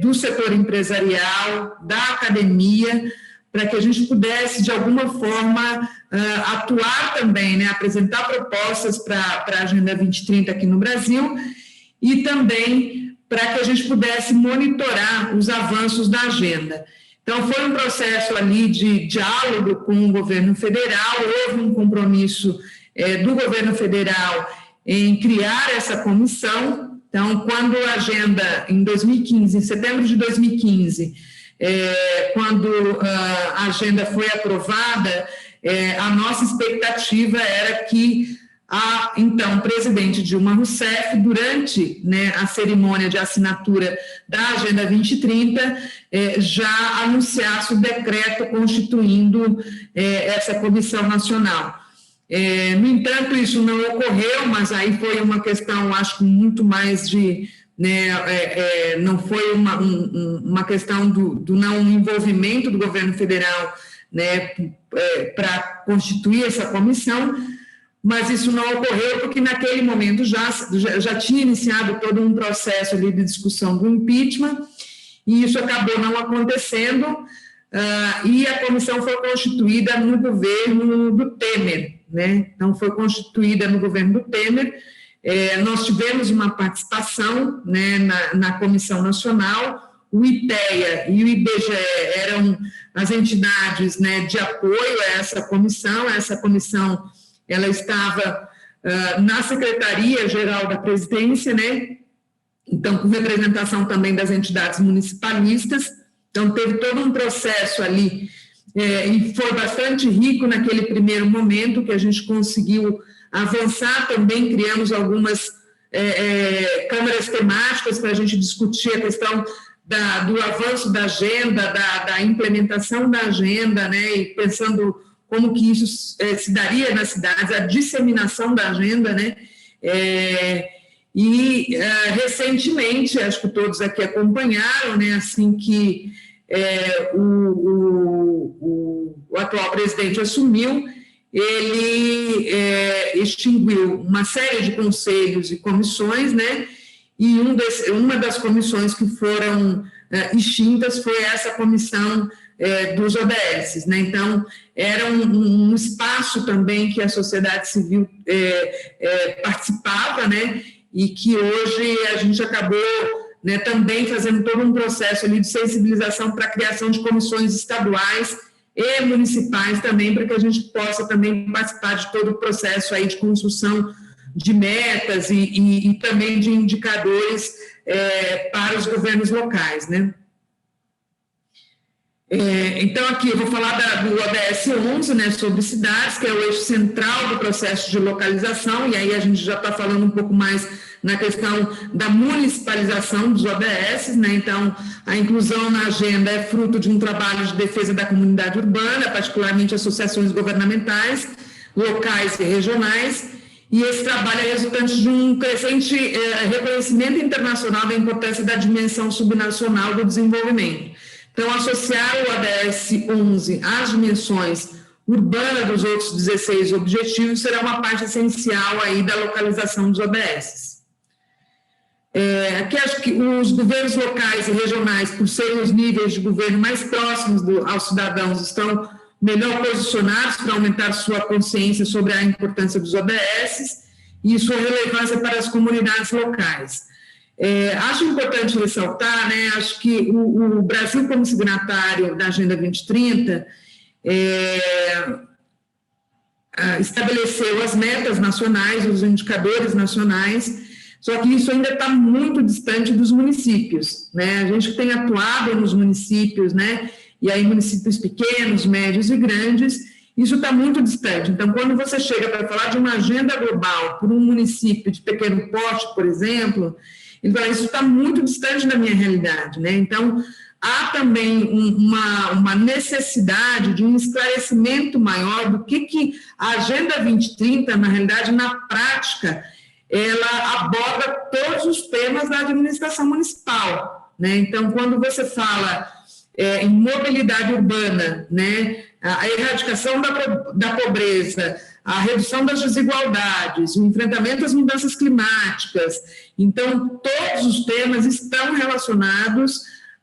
do setor empresarial, da academia, para que a gente pudesse, de alguma forma, atuar também, né, apresentar propostas para a Agenda 2030 aqui no Brasil e também para que a gente pudesse monitorar os avanços da agenda. Então, foi um processo ali de diálogo com o governo federal, houve um compromisso do governo federal em criar essa comissão. Então, quando a agenda, em 2015, em setembro de 2015, quando a agenda foi aprovada, a nossa expectativa era que a, então, presidente Dilma Rousseff, durante, né, a cerimônia de assinatura da Agenda 2030, já anunciasse o decreto constituindo essa comissão nacional. No entanto, isso não ocorreu, mas aí foi uma questão, acho, muito mais de... Né, não foi uma questão do não envolvimento do governo federal, né, para constituir essa comissão, mas isso não ocorreu porque naquele momento já tinha iniciado todo um processo ali de discussão do impeachment, e isso acabou não acontecendo, e a comissão foi constituída no governo do Temer, né? Então, foi constituída no governo do Temer. Nós tivemos uma participação, né, na Comissão Nacional. O IPEA e o IBGE eram as entidades, né, de apoio a essa comissão. Essa comissão, ela estava na Secretaria-Geral da Presidência, né, então, com representação também das entidades municipalistas. Então, teve todo um processo ali, e foi bastante rico naquele primeiro momento, que a gente conseguiu avançar também. Criamos algumas câmaras temáticas para a gente discutir a questão do avanço da agenda, da implementação da agenda, né, e pensando como que isso se daria nas cidades, a disseminação da agenda, né, recentemente, acho que todos aqui acompanharam, né, assim que o atual presidente assumiu, ele extinguiu uma série de conselhos e comissões, né, e uma das comissões que foram extintas foi essa comissão dos ODS, né? Então, era um espaço também que a sociedade civil participava, né, e que hoje a gente acabou, né, também fazendo todo um processo ali de sensibilização para a criação de comissões estaduais e municipais também, para que a gente possa também participar de todo o processo aí de construção de metas e também de indicadores para os governos locais, né? Então, aqui eu vou falar do ODS 11, né, sobre cidades, que é o eixo central do processo de localização, e aí a gente já está falando um pouco mais na questão da municipalização dos ODS, né? Então, a inclusão na agenda é fruto de um trabalho de defesa da comunidade urbana, particularmente associações governamentais, locais e regionais, e esse trabalho é resultante de um crescente reconhecimento internacional da importância da dimensão subnacional do desenvolvimento. Então, associar o ODS 11 às dimensões urbanas dos outros 16 objetivos será uma parte essencial aí da localização dos ODS. Aqui acho que os governos locais e regionais, por serem os níveis de governo mais próximos aos cidadãos, estão melhor posicionados para aumentar sua consciência sobre a importância dos ODS e sua relevância para as comunidades locais. Acho importante ressaltar, né, acho que o Brasil, como signatário da Agenda 2030, estabeleceu as metas nacionais, os indicadores nacionais, só que isso ainda está muito distante dos municípios, né? A gente tem atuado nos municípios, né? E aí municípios pequenos, médios e grandes, isso está muito distante. Então, quando você chega para falar de uma agenda global por um município de pequeno porte, por exemplo, então isso está muito distante da minha realidade, né? Então, há também uma necessidade de um esclarecimento maior do que a Agenda 2030, na realidade, na prática, ela aborda todos os temas da administração municipal, né? Então, quando você fala em mobilidade urbana, né, a erradicação da pobreza, a redução das desigualdades, o enfrentamento às mudanças climáticas, então, todos os temas estão relacionados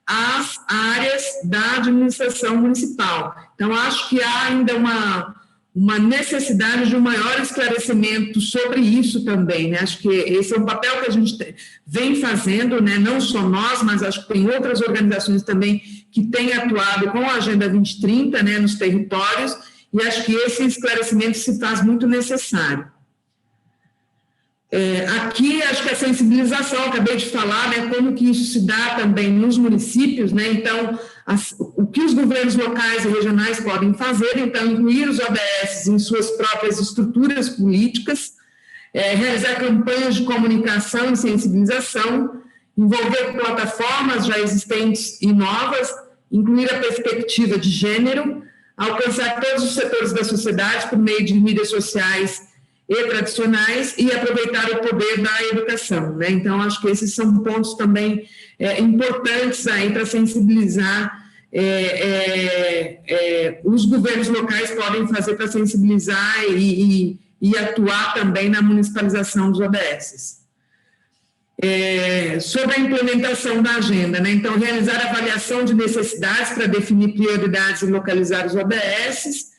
às áreas da administração municipal. Então, acho que há ainda uma necessidade de um maior esclarecimento sobre isso também, né? Acho que esse é um papel que a gente vem fazendo, né? Não só nós, mas acho que tem outras organizações também que têm atuado com a Agenda 2030, né, nos territórios, e acho que esse esclarecimento se faz muito necessário. Aqui, acho que a sensibilização, acabei de falar, né, como que isso se dá também nos municípios, né, então, o que os governos locais e regionais podem fazer, então, incluir os ODS em suas próprias estruturas políticas, realizar campanhas de comunicação e sensibilização, envolver plataformas já existentes e novas, incluir a perspectiva de gênero, alcançar todos os setores da sociedade por meio de mídias sociais e tradicionais e aproveitar o poder da educação, né? Então, acho que esses são pontos também importantes aí para sensibilizar, os governos locais podem fazer para sensibilizar e atuar também na municipalização dos ODS. Sobre a implementação da agenda, né? Então, realizar avaliação de necessidades para definir prioridades e localizar os ODS,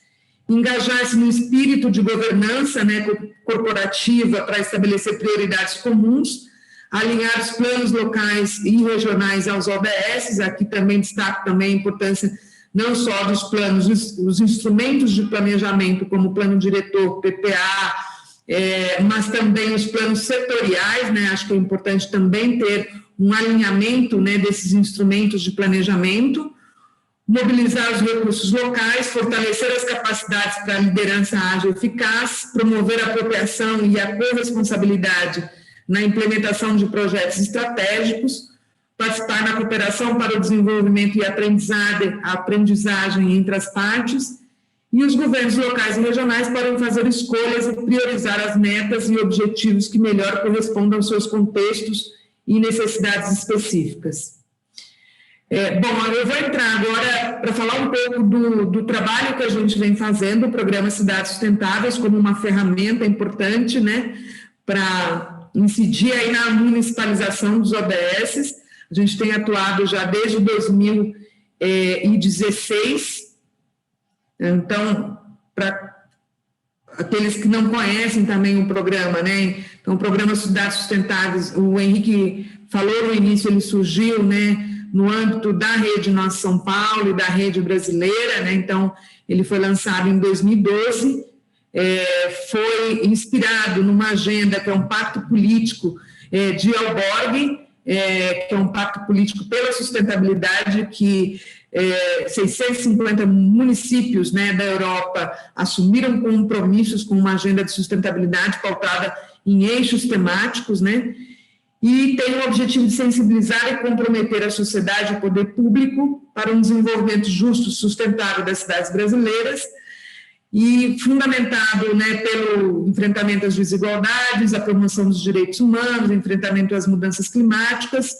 engajar-se no espírito de governança, né, corporativa para estabelecer prioridades comuns, alinhar os planos locais e regionais aos ODS, aqui também destaco também a importância não só dos planos, os instrumentos de planejamento, como o plano diretor, PPA, mas também os planos setoriais, né, acho que é importante também ter um alinhamento, né, desses instrumentos de planejamento, mobilizar os recursos locais, fortalecer as capacidades para a liderança ágil e eficaz, promover a apropriação e a corresponsabilidade na implementação de projetos estratégicos, participar na cooperação para o desenvolvimento e aprendizagem entre as partes, e os governos locais e regionais podem fazer escolhas e priorizar as metas e objetivos que melhor correspondam aos seus contextos e necessidades específicas. Bom, eu vou entrar agora para falar um pouco do trabalho que a gente vem fazendo, o programa Cidades Sustentáveis, como uma ferramenta importante, né, para incidir aí na municipalização dos ODS. A gente tem atuado já desde 2016, então, para aqueles que não conhecem também o programa, né, então o programa Cidades Sustentáveis, o Henrique falou no início, ele surgiu, né, no âmbito da Rede Nossa São Paulo e da Rede Brasileira, né? Então, ele foi lançado em 2012, foi inspirado numa agenda que é um pacto político de Aalborg, que é um pacto político pela sustentabilidade, que 650 municípios, né, da Europa assumiram compromissos com uma agenda de sustentabilidade pautada em eixos temáticos, né? E tem o objetivo de sensibilizar e comprometer a sociedade e o poder público para um desenvolvimento justo e sustentável das cidades brasileiras, e fundamentado, né, pelo enfrentamento às desigualdades, a promoção dos direitos humanos, o enfrentamento às mudanças climáticas,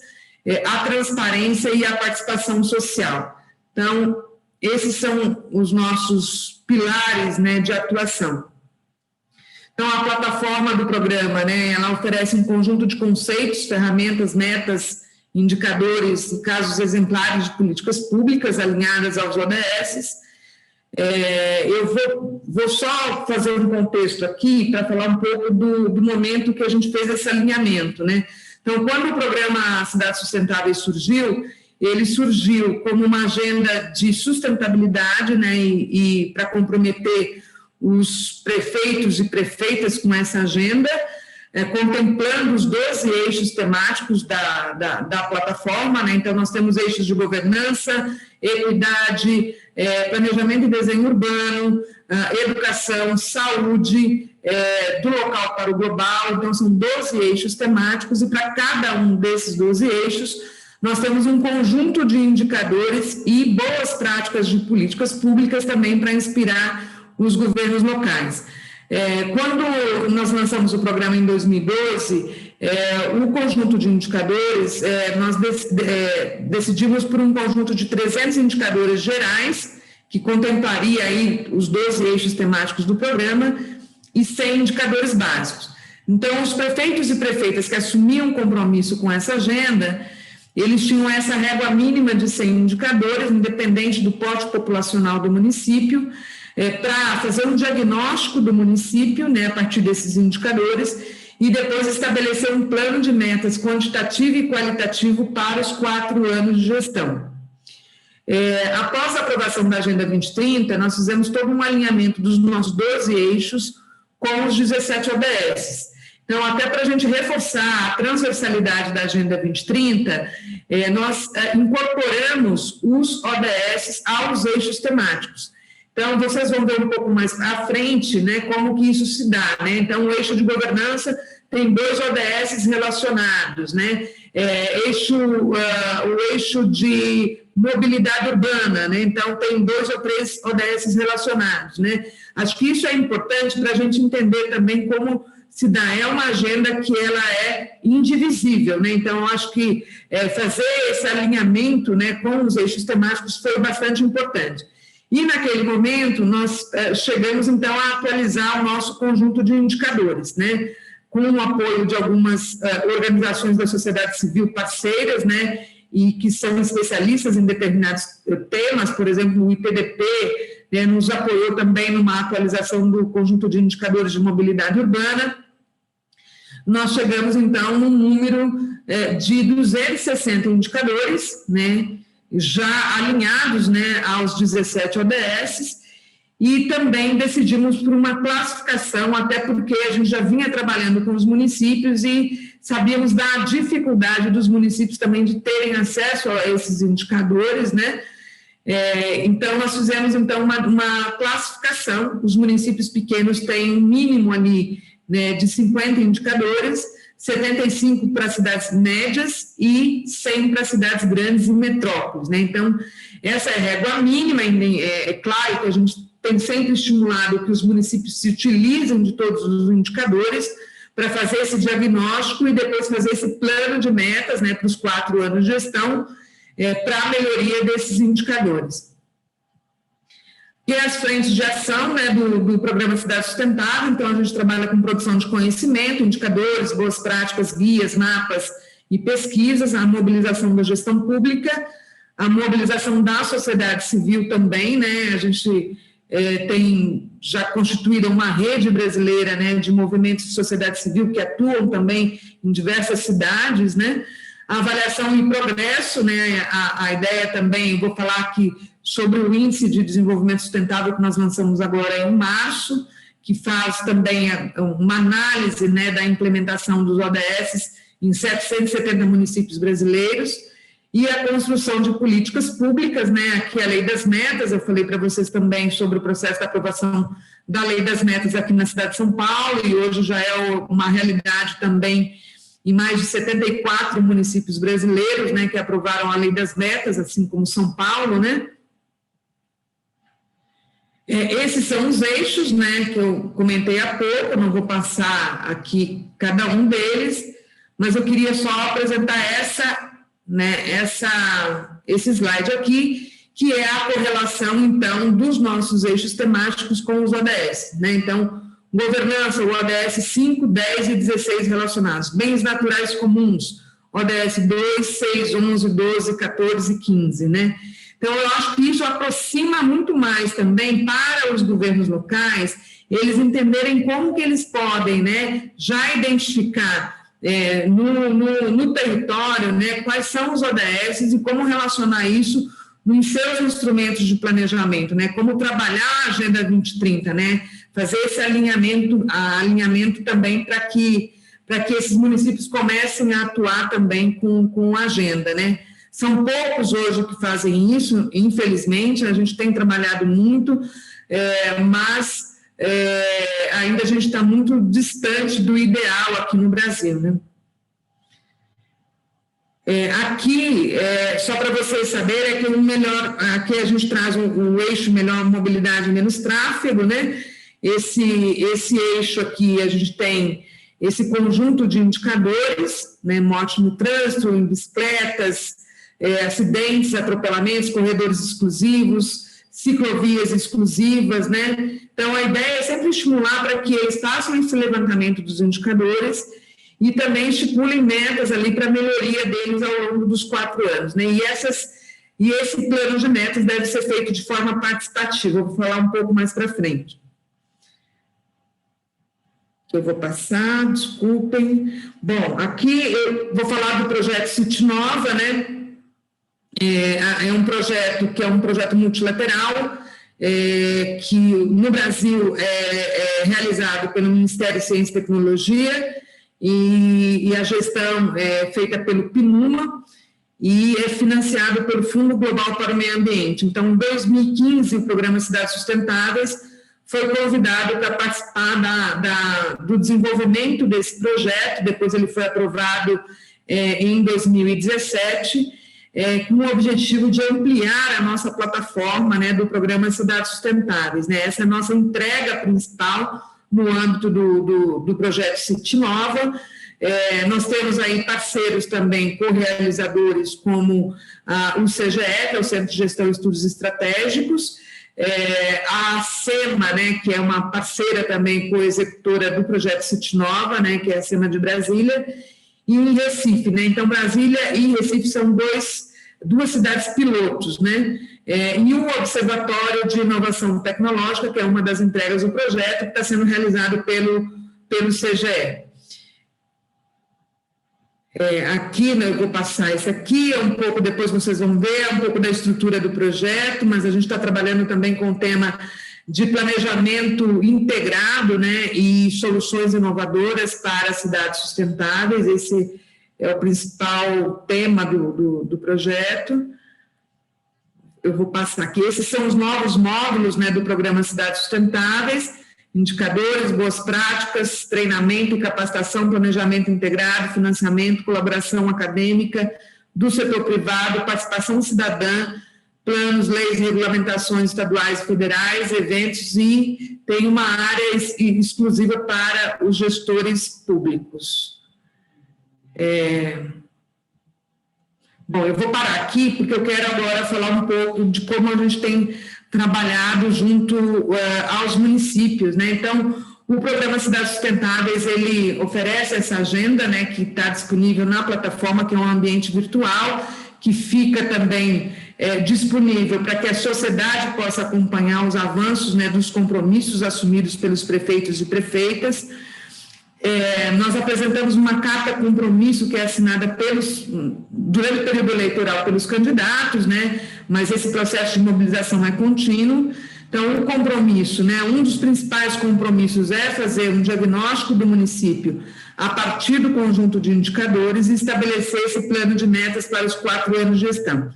a transparência e a participação social. Então, esses são os nossos pilares, né, de atuação. Então, a plataforma do programa, né, ela oferece um conjunto de conceitos, ferramentas, metas, indicadores e casos exemplares de políticas públicas alinhadas aos ODS. Eu vou só fazer um contexto aqui para falar um pouco do momento que a gente fez esse alinhamento, né? Então, quando o programa Cidades Sustentáveis surgiu, ele surgiu como uma agenda de sustentabilidade, né, e para comprometer os prefeitos e prefeitas com essa agenda, contemplando os 12 eixos temáticos da plataforma, né? Então, nós temos eixos de governança, equidade, planejamento e desenho urbano, educação, saúde, do local para o global. Então, são 12 eixos temáticos, e para cada um desses 12 eixos, nós temos um conjunto de indicadores e boas práticas de políticas públicas também para inspirar os governos locais. Quando nós lançamos o programa em 2012, o conjunto de indicadores, nós decidimos por um conjunto de 300 indicadores gerais, que contemplaria aí os 12 eixos temáticos do programa, e 100 indicadores básicos. Então, os prefeitos e prefeitas que assumiam compromisso com essa agenda, eles tinham essa régua mínima de 100 indicadores, independente do porte populacional do município, para fazer um diagnóstico do município, né, a partir desses indicadores, e depois estabelecer um plano de metas quantitativo e qualitativo para os 4 anos de gestão. Após a aprovação da Agenda 2030, nós fizemos todo um alinhamento dos nossos 12 eixos com os 17 ODS. Então, até para a gente reforçar a transversalidade da Agenda 2030, nós incorporamos os ODS aos eixos temáticos. Então, vocês vão ver um pouco mais à frente, né, como que isso se dá, né? Então, o eixo de governança tem 2 ODS relacionados, né? O eixo de mobilidade urbana, né? Então, tem 2 ou 3 ODS relacionados, né? Acho que isso é importante para a gente entender também como se dá. É uma agenda que ela é indivisível, né? Então, acho que fazer esse alinhamento, né, com os eixos temáticos foi bastante importante. E, naquele momento, nós chegamos, então, a atualizar o nosso conjunto de indicadores, né, com o apoio de algumas organizações da sociedade civil parceiras, né, e que são especialistas em determinados temas. Por exemplo, o IPDP, né, nos apoiou também numa atualização do conjunto de indicadores de mobilidade urbana. Nós chegamos, então, num número de 260 indicadores, né, já alinhados, né, aos 17 ODS, e também decidimos por uma classificação, até porque a gente já vinha trabalhando com os municípios e sabíamos da dificuldade dos municípios também de terem acesso a esses indicadores, né? Então, nós fizemos então uma classificação. Os municípios pequenos têm um mínimo ali, né, de 50 indicadores, 75 para cidades médias e 100 para cidades grandes e metrópoles, né? Então, essa é a régua mínima. É claro que a gente tem sempre estimulado que os municípios se utilizem de todos os indicadores para fazer esse diagnóstico e depois fazer esse plano de metas, né, para os 4 anos de gestão, para a melhoria desses indicadores. E as frentes de ação, né, do Programa Cidade Sustentável. Então, a gente trabalha com produção de conhecimento, indicadores, boas práticas, guias, mapas e pesquisas, a mobilização da gestão pública, a mobilização da sociedade civil também, né? A gente tem já constituído uma rede brasileira, né, de movimentos de sociedade civil que atuam também em diversas cidades, né? A avaliação e progresso, né? A ideia também, vou falar aqui sobre o Índice de Desenvolvimento Sustentável que nós lançamos agora em março, que faz também uma análise, né, da implementação dos ODS em 770 municípios brasileiros, e a construção de políticas públicas, né, aqui a Lei das Metas. Eu falei para vocês também sobre o processo da aprovação da Lei das Metas aqui na cidade de São Paulo, e hoje já é uma realidade também em mais de 74 municípios brasileiros, né, que aprovaram a Lei das Metas, assim como São Paulo, né. Esses são os eixos, né, que eu comentei há pouco. Eu não vou passar aqui cada um deles, mas eu queria só apresentar esse slide aqui, que é a correlação, então, dos nossos eixos temáticos com os ODS, né? Então, governança, o ODS 5, 10 e 16 relacionados. Bens naturais comuns, ODS 2, 6, 11, 12, 14 e 15, né? Então, eu acho que isso aproxima muito mais também para os governos locais, eles entenderem como que eles podem, né, já identificar no território, né, quais são os ODS e como relacionar isso nos seus instrumentos de planejamento, né, como trabalhar a Agenda 2030, né, fazer esse alinhamento também para que esses municípios comecem a atuar também com a agenda, né. São poucos hoje que fazem isso, infelizmente, a gente tem trabalhado muito, mas ainda a gente está muito distante do ideal aqui no Brasil, né. Aqui, só para vocês saberem, aqui a gente traz o eixo melhor mobilidade e menos tráfego, né? Esse eixo aqui, a gente tem esse conjunto de indicadores, né? Morte no trânsito, em bicicletas, acidentes, atropelamentos, corredores exclusivos, ciclovias exclusivas, né? Então, a ideia é sempre estimular para que eles façam esse levantamento dos indicadores e também estipulem metas ali para a melhoria deles ao longo dos 4 anos, né? E esse plano de metas deve ser feito de forma participativa, eu vou falar um pouco mais para frente. Eu vou passar, desculpem. Bom, aqui eu vou falar do projeto City Nova, né? É um projeto que é um projeto multilateral, que no Brasil é realizado pelo Ministério de Ciência e Tecnologia, e a gestão é feita pelo PNUMA e é financiado pelo Fundo Global para o Meio Ambiente. Então, em 2015, o Programa Cidades Sustentáveis foi convidado para participar do desenvolvimento desse projeto, depois ele foi aprovado em 2017, com o objetivo de ampliar a nossa plataforma, né, do Programa Cidades Sustentáveis, né? Essa é a nossa entrega principal no âmbito do projeto City Nova. Nós temos aí parceiros também, co-realizadores, como o CGE, que é o Centro de Gestão e Estudos Estratégicos, a SEMA, né, que é uma parceira também co-executora do projeto City Nova, né, que é a SEMA de Brasília, e em Recife, né? Então, Brasília e Recife são duas cidades pilotos, né? E o Observatório de Inovação Tecnológica, que é uma das entregas do projeto, que está sendo realizado pelo CGE. Aqui, né, eu vou passar esse aqui, um pouco, depois vocês vão ver, um pouco da estrutura do projeto, mas a gente está trabalhando também com o tema de planejamento integrado, né, e soluções inovadoras para cidades sustentáveis. Esse é o principal tema do projeto. Eu vou passar aqui. Esses são os novos módulos, né, do Programa Cidades Sustentáveis: indicadores, boas práticas, treinamento e capacitação, planejamento integrado, financiamento, colaboração acadêmica do setor privado, participação cidadã, planos, leis e regulamentações estaduais e federais, eventos, e tem uma área exclusiva para os gestores públicos. Bom, eu vou parar aqui, porque eu quero agora falar um pouco de como a gente tem trabalhado junto aos municípios, né? Então, o Programa Cidades Sustentáveis, ele oferece essa agenda, né, que está disponível na plataforma, que é um ambiente virtual, que fica também disponível para que a sociedade possa acompanhar os avanços, né, dos compromissos assumidos pelos prefeitos e prefeitas. Nós apresentamos uma carta compromisso que é assinada durante o período eleitoral pelos candidatos, né, mas esse processo de mobilização é contínuo. Então, o compromisso, né, um dos principais compromissos é fazer um diagnóstico do município a partir do conjunto de indicadores e estabelecer esse plano de metas para os 4 anos de gestão.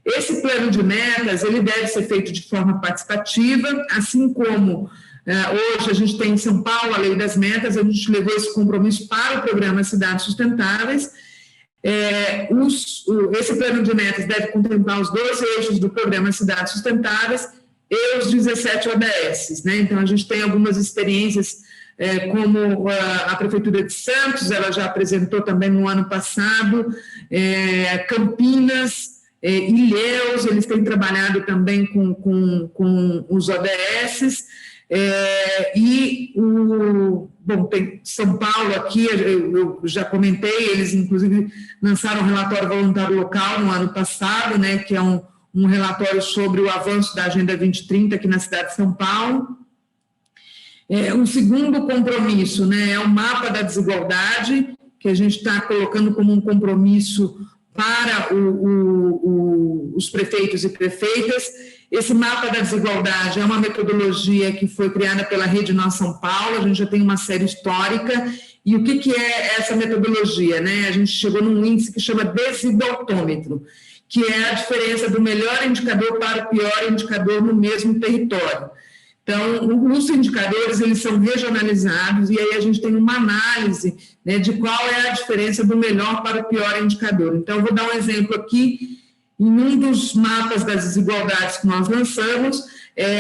Esse plano de metas, ele deve ser feito de forma participativa, assim como hoje a gente tem em São Paulo a Lei das Metas, a gente levou esse compromisso para o Programa Cidades Sustentáveis. Esse plano de metas deve contemplar os 12 eixos do Programa Cidades Sustentáveis e os 17 ODS, né? Então, a gente tem algumas experiências, como a Prefeitura de Santos, ela já apresentou também no ano passado, Campinas, Ilhéus, eles têm trabalhado também com os ODS, bom, tem São Paulo aqui, eu já comentei, eles inclusive lançaram um relatório voluntário local no ano passado, né, que é um relatório sobre o avanço da Agenda 2030 aqui na cidade de São Paulo. Um segundo compromisso, né, é o mapa da desigualdade, que a gente está colocando como um compromisso para os prefeitos e prefeitas. Esse mapa da desigualdade é uma metodologia que foi criada pela Rede Nós São Paulo, a gente já tem uma série histórica. E o que é essa metodologia, né? A gente chegou num índice que chama desigualtômetro, que é a diferença do melhor indicador para o pior indicador no mesmo território. Então, os indicadores, eles são regionalizados, e aí a gente tem uma análise, né, de qual é a diferença do melhor para o pior indicador. Então, eu vou dar um exemplo aqui. Em um dos mapas das desigualdades que nós lançamos,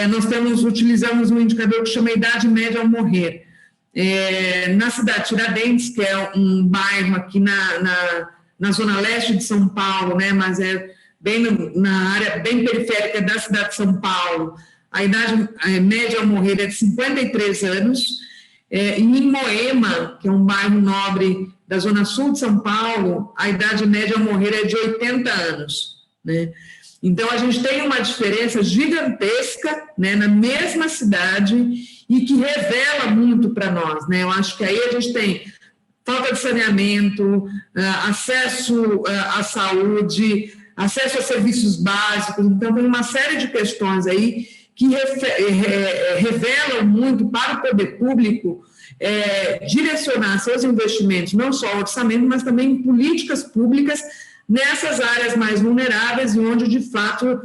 nós utilizamos um indicador que chama Idade Média ao Morrer. Na cidade de Tiradentes, que é um bairro aqui na zona leste de São Paulo, né, mas é bem na área bem periférica da cidade de São Paulo, a idade média ao morrer é de 53 anos. Em Moema, que é um bairro nobre da zona sul de São Paulo, a idade média ao morrer é de 80 anos. Né? Então, a gente tem uma diferença gigantesca, né, na mesma cidade, e que revela muito para nós. Né? Eu acho que aí a gente tem falta de saneamento, acesso à saúde, acesso a serviços básicos. Então, tem uma série de questões aí que revelam muito para o poder público direcionar seus investimentos, não só orçamento, mas também políticas públicas nessas áreas mais vulneráveis e onde, de fato,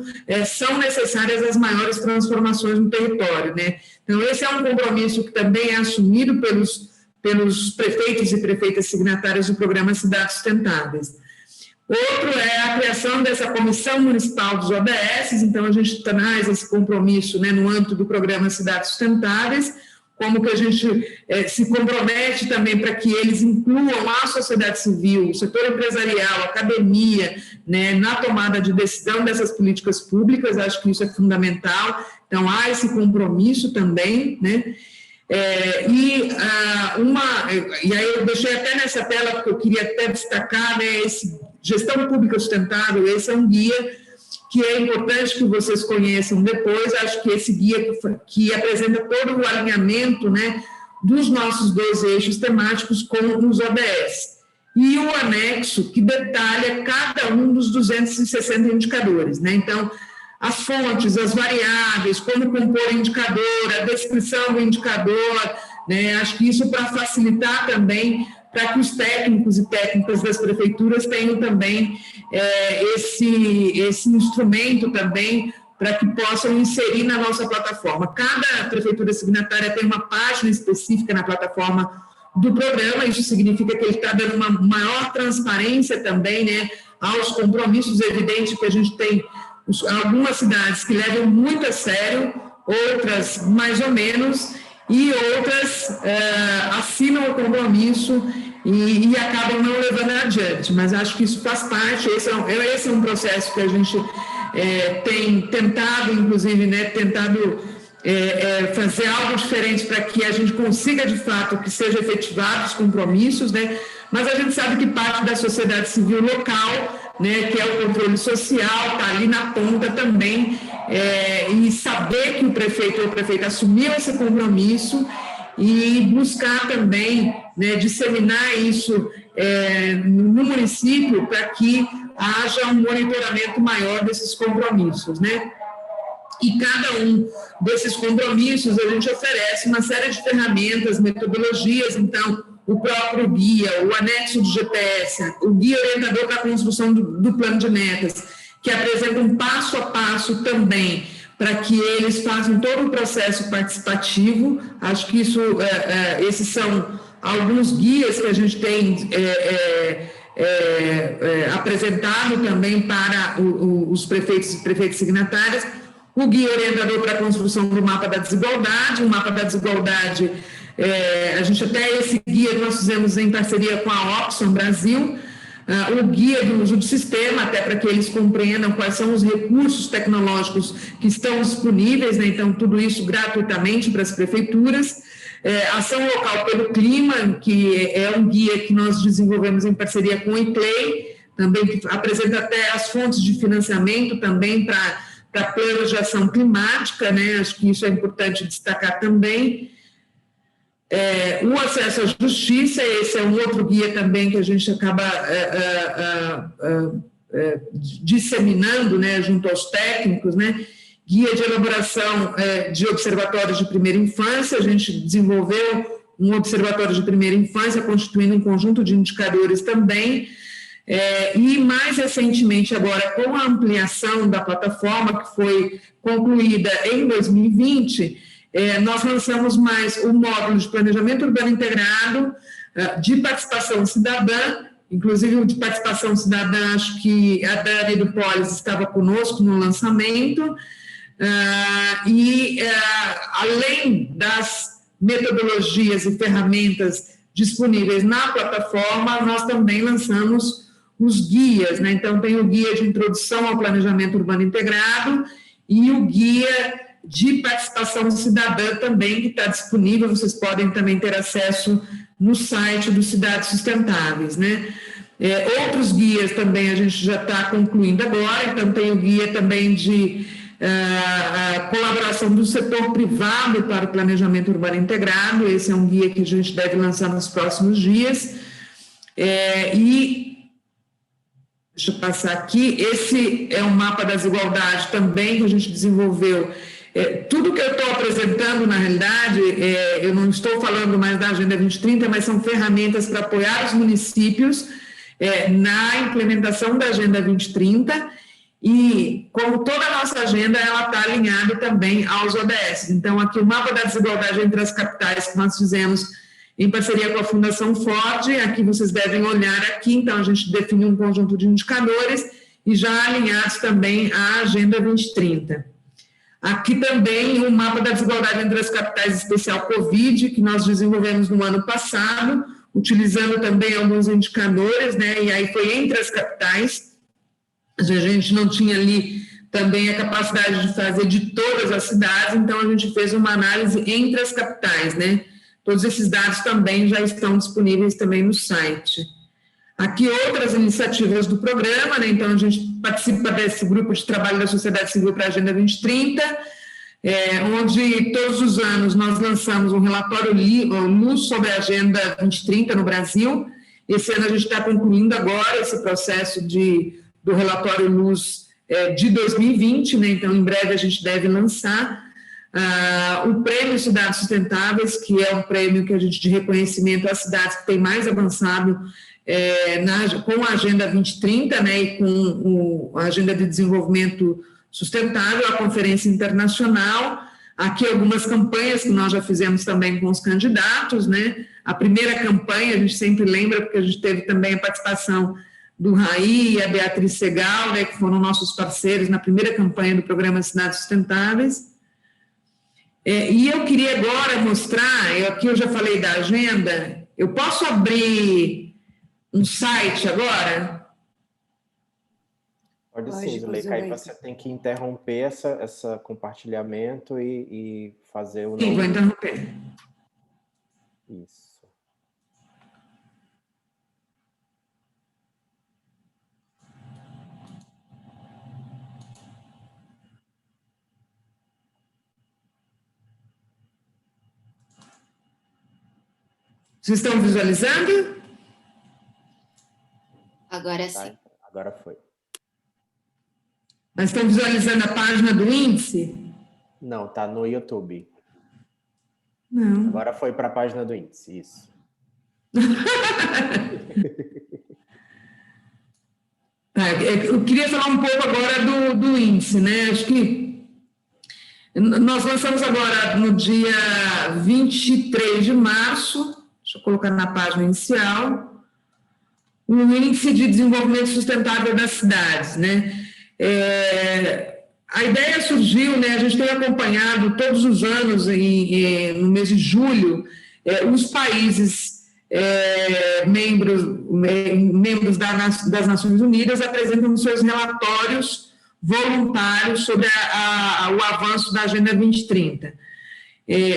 são necessárias as maiores transformações no território. Né? Então, esse é um compromisso que também é assumido pelos prefeitos e prefeitas signatários do programa Cidades Sustentáveis. Outro é a criação dessa Comissão Municipal dos ODS, então a gente traz esse compromisso, né, no âmbito do programa Cidades Sustentáveis, como que a gente se compromete também para que eles incluam a sociedade civil, o setor empresarial, a academia, né, na tomada de decisão dessas políticas públicas. Acho que isso é fundamental, então há esse compromisso também, né? E aí eu deixei até nessa tela, porque eu queria até destacar, né, esse Gestão Pública Sustentável. Esse é um guia que é importante que vocês conheçam depois. Acho que esse guia que apresenta todo o alinhamento, né, dos nossos 2 eixos temáticos com os ODS. E o anexo que detalha cada um dos 260 indicadores. Né? Então, as fontes, as variáveis, como compor o indicador, a descrição do indicador, né? Acho que isso para facilitar também, para que os técnicos e técnicas das prefeituras tenham também esse instrumento também para que possam inserir na nossa plataforma. Cada prefeitura signatária tem uma página específica na plataforma do programa. Isso significa que ele está dando uma maior transparência também, né, aos compromissos. Evidentes que a gente tem algumas cidades que levam muito a sério, outras mais ou menos, e outras assinam o compromisso e acabam não levando adiante. Mas acho que isso faz parte, esse é um processo que a gente tem tentado, inclusive, né, fazer algo diferente para que a gente consiga, de fato, que sejam efetivados os compromissos, né? Mas a gente sabe que parte da sociedade civil local, né, que é o controle social, está ali na ponta também, e saber que o prefeito ou a prefeita assumiu esse compromisso e buscar também, né, disseminar isso no município para que haja um monitoramento maior desses compromissos, né? E cada um desses compromissos a gente oferece uma série de ferramentas, metodologias. Então, o próprio guia, o anexo do GPS, o guia orientador para a construção do plano de metas, que apresenta um passo a passo também, para que eles façam todo o processo participativo. Acho que esses são alguns guias que a gente tem apresentado também para os prefeitos e prefeitas signatárias. O guia orientador para a construção do mapa da desigualdade. O mapa da desigualdade, a gente até esse guia nós fizemos em parceria com a Opson Brasil, o guia do uso do sistema, até para que eles compreendam quais são os recursos tecnológicos que estão disponíveis, né? Então, tudo isso gratuitamente para as prefeituras. Ação local pelo clima, que é um guia que nós desenvolvemos em parceria com o ICLEI, também que apresenta até as fontes de financiamento também para planos de ação climática, né? Acho que isso é importante destacar também. o acesso à justiça, esse é um outro guia também que a gente acaba disseminando, né, junto aos técnicos, né, guia de elaboração de observatórios de primeira infância. A gente desenvolveu um observatório de primeira infância, constituindo um conjunto de indicadores também, e mais recentemente agora, com a ampliação da plataforma, que foi concluída em 2020, nós lançamos mais o módulo de planejamento urbano integrado, de participação cidadã, inclusive o de participação cidadã, acho que a Dani do Polis estava conosco no lançamento, além das metodologias e ferramentas disponíveis na plataforma, nós também lançamos os guias, né? Então, tem o guia de introdução ao planejamento urbano integrado e o guia de participação cidadã também, que está disponível, vocês podem também ter acesso no site do Cidades Sustentáveis, né? Outros guias também a gente já está concluindo agora, então tem o guia também de colaboração do setor privado para o planejamento urbano integrado, esse é um guia que a gente deve lançar nos próximos dias, deixa eu passar aqui, esse é um mapa das desigualdades também que a gente desenvolveu. Tudo que eu estou apresentando, na realidade, eu não estou falando mais da Agenda 2030, mas são ferramentas para apoiar os municípios na implementação da Agenda 2030, e como toda a nossa agenda, ela está alinhada também aos ODS. Então, aqui o mapa da desigualdade entre as capitais que nós fizemos em parceria com a Fundação Ford, aqui vocês devem olhar aqui, então a gente definiu um conjunto de indicadores e já alinhados também à Agenda 2030. Aqui também o mapa da desigualdade entre as capitais especial Covid, que nós desenvolvemos no ano passado, utilizando também alguns indicadores, né, e aí foi entre as capitais, a gente não tinha ali também a capacidade de fazer de todas as cidades, então a gente fez uma análise entre as capitais, né, todos esses dados também já estão disponíveis também no site. Aqui outras iniciativas do programa, né? Então a gente participa desse grupo de trabalho da sociedade civil para a Agenda 2030, onde todos os anos nós lançamos um relatório Luz sobre a Agenda 2030 no Brasil. Esse ano a gente está concluindo agora esse processo do relatório Luz de 2020, né? Então em breve a gente deve lançar o Prêmio Cidades Sustentáveis, que é um prêmio que a gente de reconhecimento às cidades que têm mais avançado com a Agenda 2030, né, e com a Agenda de Desenvolvimento Sustentável, a Conferência Internacional. Aqui algumas campanhas que nós já fizemos também com os candidatos, né? A primeira campanha, a gente sempre lembra, porque a gente teve também a participação do Raí e a Beatriz Segal, né, que foram nossos parceiros na primeira campanha do Programa Cidades Sustentáveis. E eu queria agora mostrar, aqui eu já falei da agenda, eu posso abrir um site agora? Pode sim, Zuleika, aí você tem que interromper esse compartilhamento e fazer o... Sim, vou interromper. Isso. Vocês estão visualizando? Agora sim. Agora foi. Mas estão visualizando a página do índice? Não, está no YouTube. Não. Agora foi para a página do índice, isso. Eu queria falar um pouco agora do índice, né? Acho que nós lançamos agora no dia 23 de março, deixa eu colocar na página inicial, o Índice de Desenvolvimento Sustentável das Cidades, né? A ideia surgiu, né? A gente tem acompanhado todos os anos, no mês de julho, os países membros das Nações Unidas apresentam seus relatórios voluntários sobre o avanço da Agenda 2030.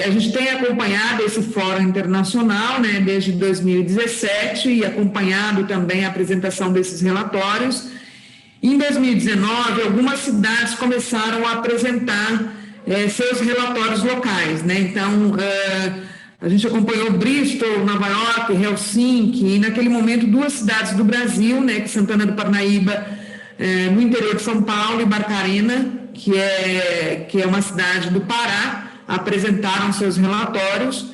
A gente tem acompanhado esse fórum internacional, né, desde 2017 e acompanhado também a apresentação desses relatórios. Em 2019, algumas cidades começaram a apresentar seus relatórios locais, né? Então, A gente acompanhou Bristol, Nova York, Helsinki, e naquele momento 2 cidades do Brasil, né, que Santana do Parnaíba, no interior de São Paulo, e Barcarena, que é uma cidade do Pará, apresentaram seus relatórios.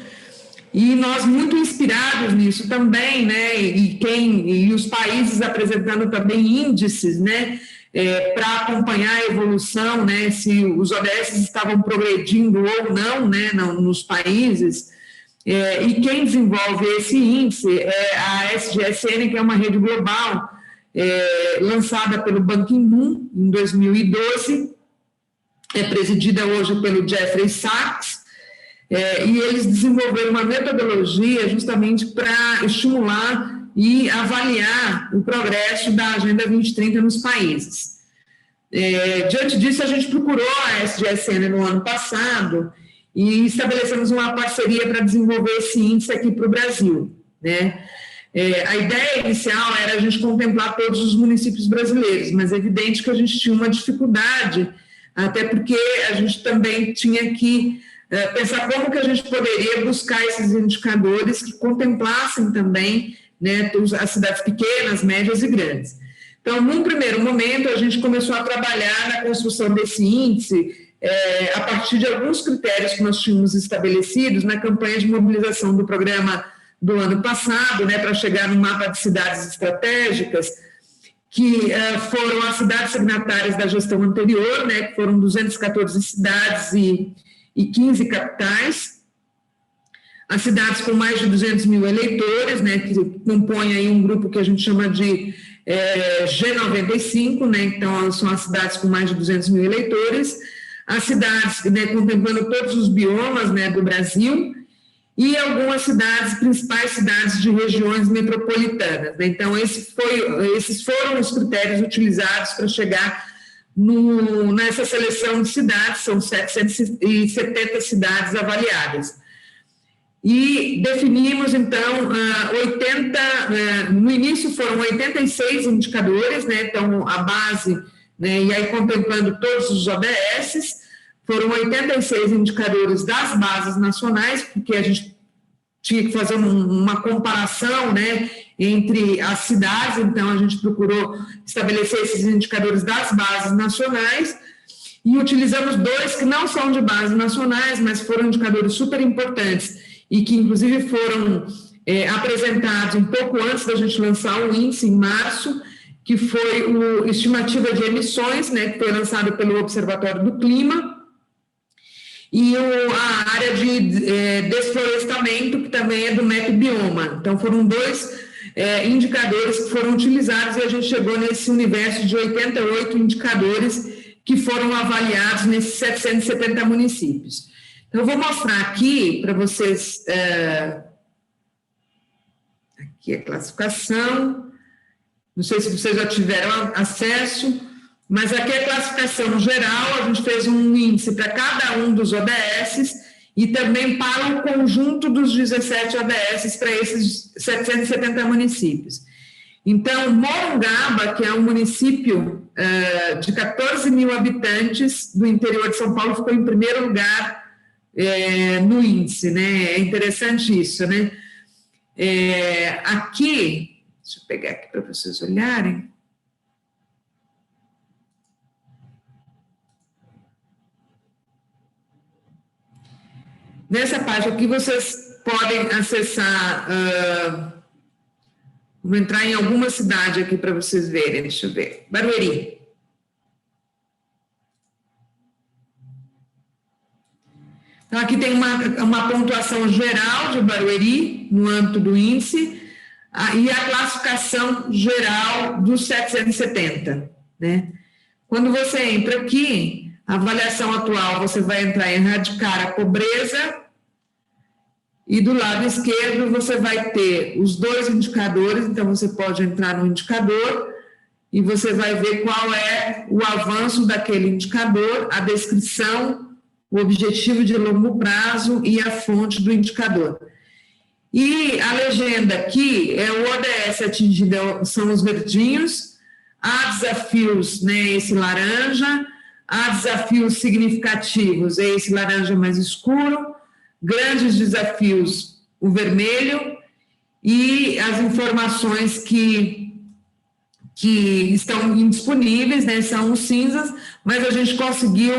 E nós, muito inspirados nisso também, né, e os países apresentando também índices, né, para acompanhar a evolução, né, se os ODS estavam progredindo ou não, né, nos países. E quem desenvolve esse índice é a SGSN, que é uma rede global lançada pelo Ban Ki-moon em 2012, é presidida hoje pelo Jeffrey Sachs, e eles desenvolveram uma metodologia justamente para estimular e avaliar o progresso da Agenda 2030 nos países. Diante disso, a gente procurou a SGSN no ano passado e estabelecemos uma parceria para desenvolver esse índice aqui para o Brasil, né? A ideia inicial era a gente contemplar todos os municípios brasileiros, mas é evidente que a gente tinha uma dificuldade, até porque a gente também tinha que pensar como que a gente poderia buscar esses indicadores que contemplassem também, né, as cidades pequenas, médias e grandes. Então, num primeiro momento, a gente começou a trabalhar na construção desse índice a partir de alguns critérios que nós tínhamos estabelecidos na campanha de mobilização do programa do ano passado, né, para chegar no mapa de cidades estratégicas, que foram as cidades signatárias da gestão anterior, né, que foram 214 cidades e 15 capitais, as cidades com mais de 200 mil eleitores, né, que compõem aí um grupo que a gente chama de G95, né, então são as cidades com mais de 200 mil eleitores, as cidades, né, contemplando todos os biomas, né, do Brasil, e algumas cidades, principais cidades de regiões metropolitanas, né. Então esses foram os critérios utilizados para chegar nessa seleção de cidades, são 770 cidades avaliadas. E definimos, então, no início foram 86 indicadores, né, então a base, né, e aí contemplando todos os ODS, foram 86 indicadores das bases nacionais, porque a gente tinha que fazer uma comparação, né, entre as cidades, então a gente procurou estabelecer esses indicadores das bases nacionais e utilizamos 2 que não são de bases nacionais, mas foram indicadores super importantes e que inclusive foram apresentados um pouco antes da gente lançar o índice, em março, que foi o Estimativa de Emissões, né, que foi lançado pelo Observatório do Clima, e a área de desflorestamento, que também é do MEP Bioma. Então, foram 2 indicadores que foram utilizados e a gente chegou nesse universo de 88 indicadores que foram avaliados nesses 770 municípios. Então, eu vou mostrar aqui para vocês, aqui a classificação, não sei se vocês já tiveram acesso, mas aqui é a classificação geral, a gente fez um índice para cada um dos ODS e também para o conjunto dos 17 ODS para esses 770 municípios. Então, Morungaba, que é um município de 14 mil habitantes do interior de São Paulo, ficou em primeiro lugar no índice, né? É interessante isso, né? Aqui, deixa eu pegar aqui para vocês olharem. Nessa página aqui vocês podem acessar, vou entrar em alguma cidade aqui para vocês verem, deixa eu ver, Barueri. Então aqui tem uma pontuação geral de Barueri, no âmbito do índice, e a classificação geral dos 770, né? Quando você entra aqui, a avaliação atual, você vai entrar em erradicar a pobreza e do lado esquerdo você vai ter os 2 indicadores, então você pode entrar no indicador e você vai ver qual é o avanço daquele indicador, a descrição, o objetivo de longo prazo e a fonte do indicador. E a legenda aqui é o ODS atingido, são os verdinhos, há desafios, né, esse laranja, há desafios significativos, é esse laranja mais escuro, grandes desafios, o vermelho, e as informações que estão indisponíveis, né, são os cinzas, mas a gente conseguiu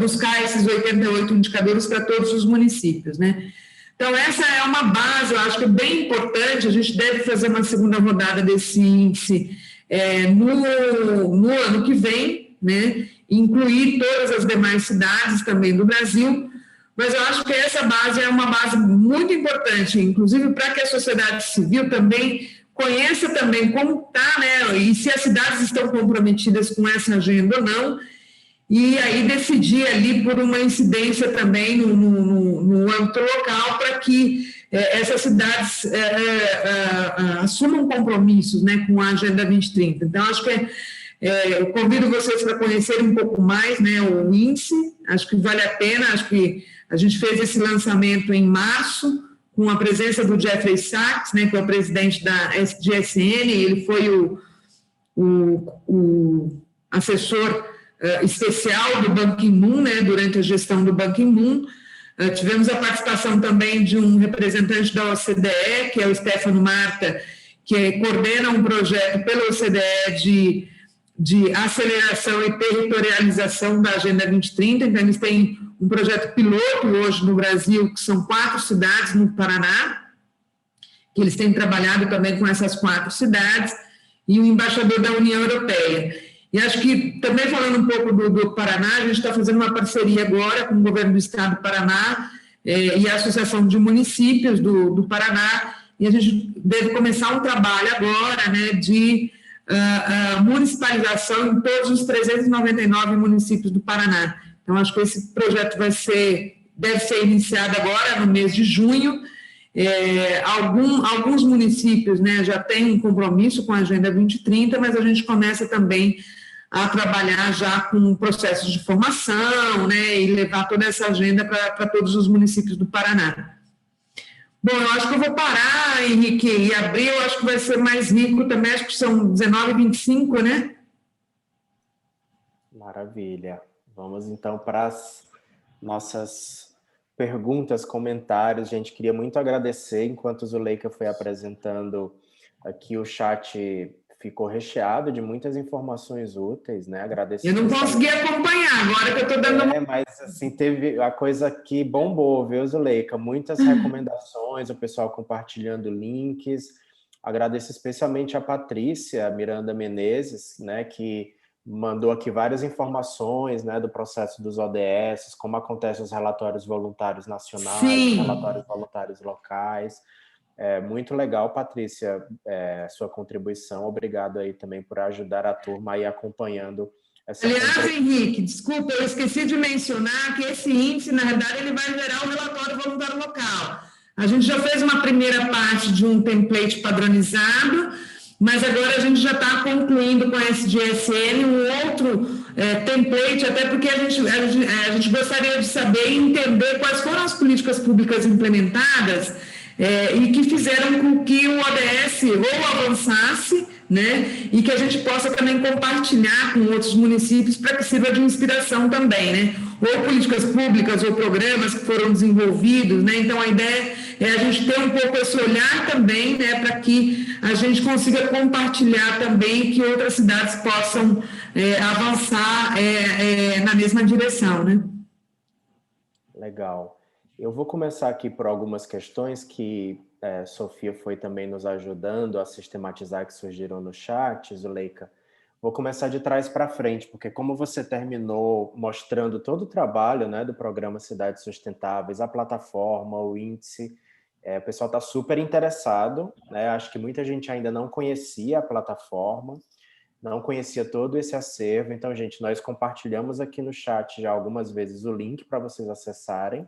buscar esses 88 indicadores para todos os municípios, né? Então, essa é uma base, eu acho que é bem importante, a gente deve fazer uma segunda rodada desse índice no ano que vem, né, incluir todas as demais cidades também do Brasil, mas eu acho que essa base é uma base muito importante, inclusive para que a sociedade civil também conheça também como está, né, e se as cidades estão comprometidas com essa agenda ou não, e aí decidir ali por uma incidência também no âmbito local para que essas cidades assumam compromissos, né, com a Agenda 2030. Então, acho que eu convido vocês para conhecerem um pouco mais, né, o índice, acho que vale a pena, acho que a gente fez esse lançamento em março, com a presença do Jeffrey Sachs, né, que é o presidente da SDSN, ele foi o assessor especial do Ban Ki-moon, né, durante a gestão do Ban Ki-moon. Tivemos a participação também de um representante da OCDE, que é o Stefano Marta, que coordena um projeto pela OCDE de aceleração e territorialização da Agenda 2030, então eles têm um projeto piloto hoje no Brasil, que são 4 cidades no Paraná, que eles têm trabalhado também com essas 4 cidades, e o embaixador da União Europeia. E acho que, também falando um pouco do Paraná, a gente está fazendo uma parceria agora com o governo do estado do Paraná e a Associação de Municípios do Paraná, e a gente deve começar um trabalho agora, né, de municipalização em todos os 399 municípios do Paraná. Então, acho que esse projeto deve ser iniciado agora, no mês de junho. Alguns municípios, né, já têm um compromisso com a Agenda 2030, mas a gente começa também a trabalhar já com processos de formação, né, e levar toda essa agenda para todos os municípios do Paraná. Bom, eu acho que eu vou parar, Henrique, e abril eu acho que vai ser mais rico também, acho que são 19h25, né? Maravilha. Vamos, então, para as nossas perguntas, comentários. Gente, queria muito agradecer, enquanto o Zuleika foi apresentando aqui, o chat ficou recheado de muitas informações úteis, né? Agradecer. Eu não consegui acompanhar, agora que eu estou dando... Mas, assim, teve a coisa que bombou, viu, Zuleika? Muitas recomendações, o pessoal compartilhando links. Agradeço especialmente a Patrícia Miranda Menezes, né, que mandou aqui várias informações, né, do processo dos ODS, como acontecem os relatórios voluntários nacionais, os relatórios voluntários locais. Muito legal, Patrícia, sua contribuição. Obrigado aí também por ajudar a turma aí acompanhando essa... Aliás, Henrique, desculpa, eu esqueci de mencionar que esse índice, na verdade, ele vai gerar o relatório voluntário local. A gente já fez uma primeira parte de um template padronizado, mas agora a gente já está concluindo com a SDSN um outro template, até porque a gente gostaria de saber e entender quais foram as políticas públicas implementadas e que fizeram com que o ODS ou avançasse, né, e que a gente possa também compartilhar com outros municípios para que sirva de inspiração também, né, ou políticas públicas ou programas que foram desenvolvidos, né, então a ideia é a gente ter um pouco esse olhar também, né, para que a gente consiga compartilhar também, que outras cidades possam avançar na mesma direção, né. Legal. Eu vou começar aqui por algumas questões que Sofia foi também nos ajudando a sistematizar, que surgiram no chat, Zuleika. Vou começar de trás para frente, porque como você terminou mostrando todo o trabalho, né, do programa Cidades Sustentáveis, a plataforma, o índice, o pessoal está super interessado, né? Acho que muita gente ainda não conhecia a plataforma, não conhecia todo esse acervo. Então, gente, nós compartilhamos aqui no chat já algumas vezes o link para vocês acessarem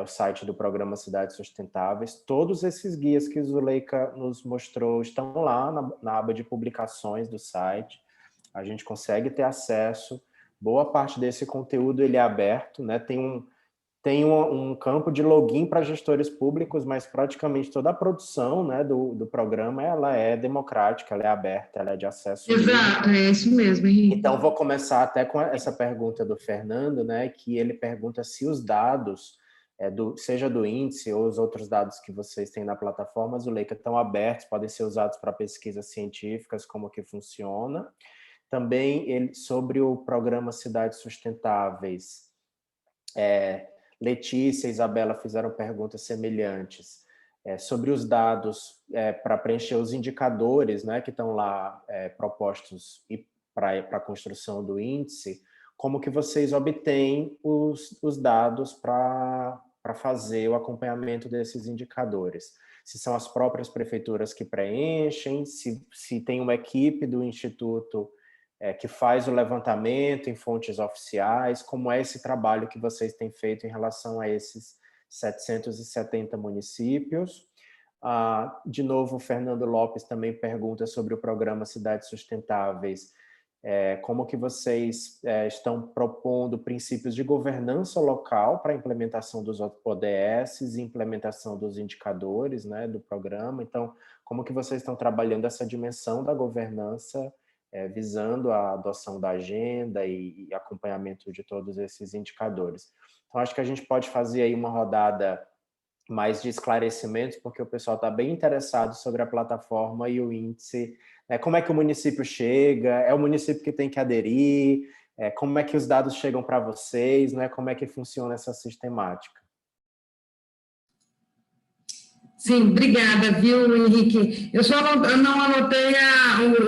o site do programa Cidades Sustentáveis. Todos esses guias que Zuleika nos mostrou estão lá na aba de publicações do site. A gente consegue ter acesso. Boa parte desse conteúdo ele é aberto, né? Tem um campo de login para gestores públicos, mas praticamente toda a produção, né, do programa ela é democrática, ela é aberta, ela é de acesso livre. Exato, é isso mesmo, Henrique. Então, vou começar até com essa pergunta do Fernando, né, que ele pergunta se os dados seja do índice ou os outros dados que vocês têm na plataforma Zuleika, estão abertos, podem ser usados para pesquisas científicas, como que funciona. Também sobre o programa Cidades Sustentáveis, Letícia e Isabela fizeram perguntas semelhantes sobre os dados para preencher os indicadores, né, que estão lá propostos para a construção do índice. Como que vocês obtêm os dados para fazer o acompanhamento desses indicadores? Se são as próprias prefeituras que preenchem, se tem uma equipe do Instituto que faz o levantamento em fontes oficiais, como é esse trabalho que vocês têm feito em relação a esses 770 municípios. De novo, o Fernando Lopes também pergunta sobre o programa Cidades Sustentáveis, como que vocês estão propondo princípios de governança local para a implementação dos ODS e implementação dos indicadores, né, do programa. Então, como que vocês estão trabalhando essa dimensão da governança, visando a adoção da agenda e acompanhamento de todos esses indicadores. Então, acho que a gente pode fazer aí uma rodada mais de esclarecimentos, porque o pessoal está bem interessado sobre a plataforma e o índice. Como é que o município chega? É o município que tem que aderir? Como é que os dados chegam para vocês? Né? Como é que funciona essa sistemática? Sim, obrigada, viu, Henrique? Eu só não anotei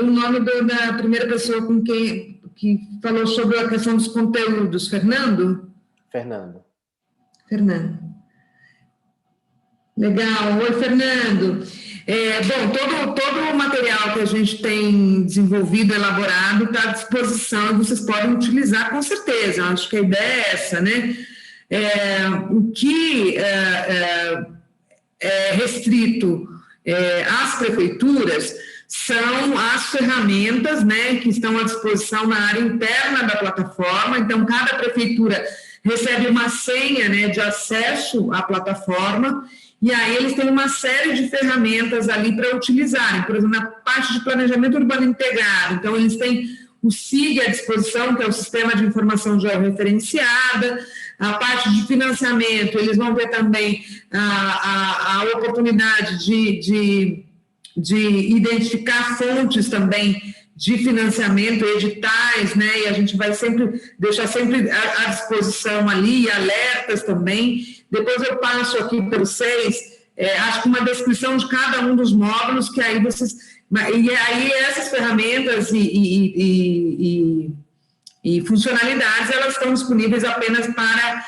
o nome da primeira pessoa com quem que falou sobre a questão dos conteúdos. Fernando? Fernando. Legal. Oi, Fernando. Bom, todo o material que a gente tem desenvolvido, elaborado, está à disposição e vocês podem utilizar com certeza. Acho que a ideia é essa, né? O que é restrito às prefeituras são as ferramentas, né, que estão à disposição na área interna da plataforma. Então, cada prefeitura recebe uma senha, né, de acesso à plataforma, e aí eles têm uma série de ferramentas ali para utilizarem. Por exemplo, na parte de planejamento urbano integrado, então eles têm o SIG à disposição, que é o Sistema de Informação Georreferenciada. A parte de financiamento, eles vão ter também a oportunidade de identificar fontes também de financiamento, editais, né? E a gente vai deixar sempre à disposição ali, alertas também. Depois eu passo aqui para vocês, acho que uma descrição de cada um dos módulos, que aí vocês... E aí essas ferramentas e funcionalidades, elas estão disponíveis apenas para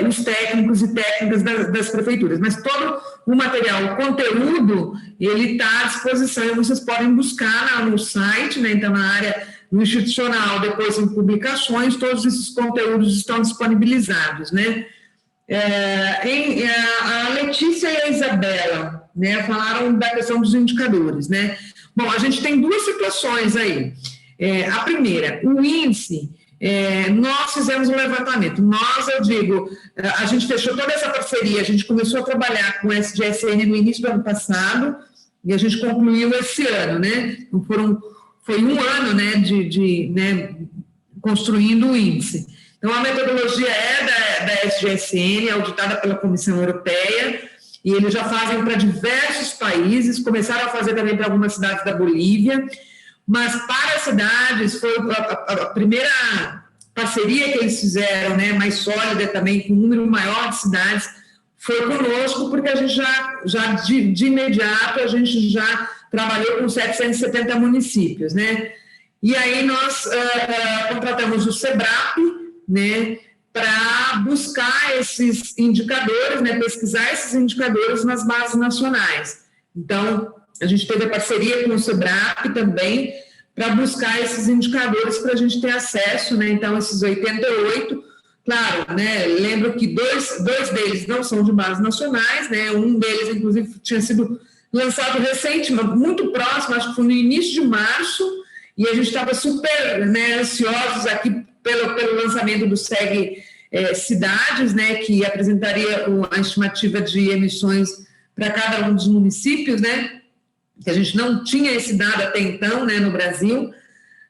os técnicos e técnicas das prefeituras. Mas todo o material, o conteúdo, ele está à disposição e vocês podem buscar no site, né? Então, na área no institucional, depois em publicações, todos esses conteúdos estão disponibilizados, né? A Letícia e a Isabela, né, falaram da questão dos indicadores, né? Bom, a gente tem duas situações aí. A primeira, o índice, nós fizemos um levantamento. A gente fechou toda essa parceria, a gente começou a trabalhar com o SGSN no início do ano passado e a gente concluiu esse ano, né? Então, foi um ano, né, né, construindo o índice. Então, a metodologia da SGSN, auditada pela Comissão Europeia, e eles já fazem para diversos países, começaram a fazer também para algumas cidades da Bolívia, mas para as cidades foi a primeira parceria que eles fizeram, né, mais sólida também, com um número maior de cidades, foi conosco, porque a gente já de imediato, a gente já trabalhou com 770 municípios, né, e aí nós contratamos o SEBRAP, né, para buscar esses indicadores, né, pesquisar esses indicadores nas bases nacionais. Então, a gente teve a parceria com o SEBRAP também para buscar esses indicadores para a gente ter acesso, né? Então, esses 88, claro, né? Lembro que dois deles não são de bases nacionais, né? Um deles, inclusive, tinha sido lançado recentemente, muito próximo, acho que foi no início de março, e a gente estava super, né, ansiosos aqui pelo lançamento do SEG Cidades, né? Que apresentaria a estimativa de emissões para cada um dos municípios, né? Que a gente não tinha esse dado até então, né, no Brasil,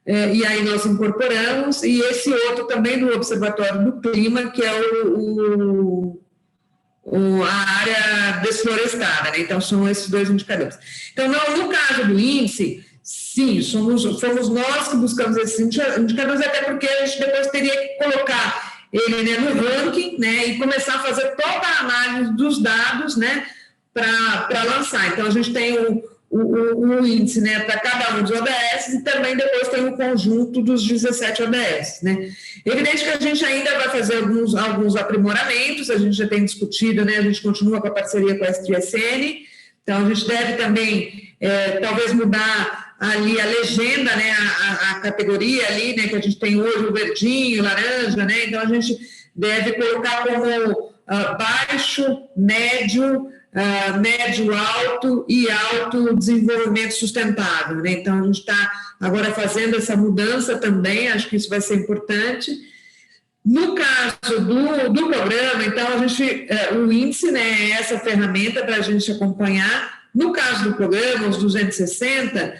e aí nós incorporamos, e esse outro também do Observatório do Clima, que é o a área desflorestada, né? Então, são esses 2 indicadores. Então, no caso do índice, sim, fomos nós que buscamos esses indicadores, até porque a gente depois teria que colocar ele, né, no ranking, né, e começar a fazer toda a análise dos dados, né, para lançar. Então, a gente tem o índice, né, para cada um dos ODS e também depois tem o conjunto dos 17 ODS, né. Evidente que a gente ainda vai fazer alguns aprimoramentos, a gente já tem discutido, né, a gente continua com a parceria com a STSN, então a gente deve também, talvez mudar ali a legenda, né, a categoria ali, né, que a gente tem hoje o verdinho, laranja, né, então a gente deve colocar como baixo, médio, médio alto e alto desenvolvimento sustentável, né, então a gente está agora fazendo essa mudança também, acho que isso vai ser importante. No caso do programa, então a gente, o índice, né, é essa ferramenta para a gente acompanhar. No caso do programa, os 260,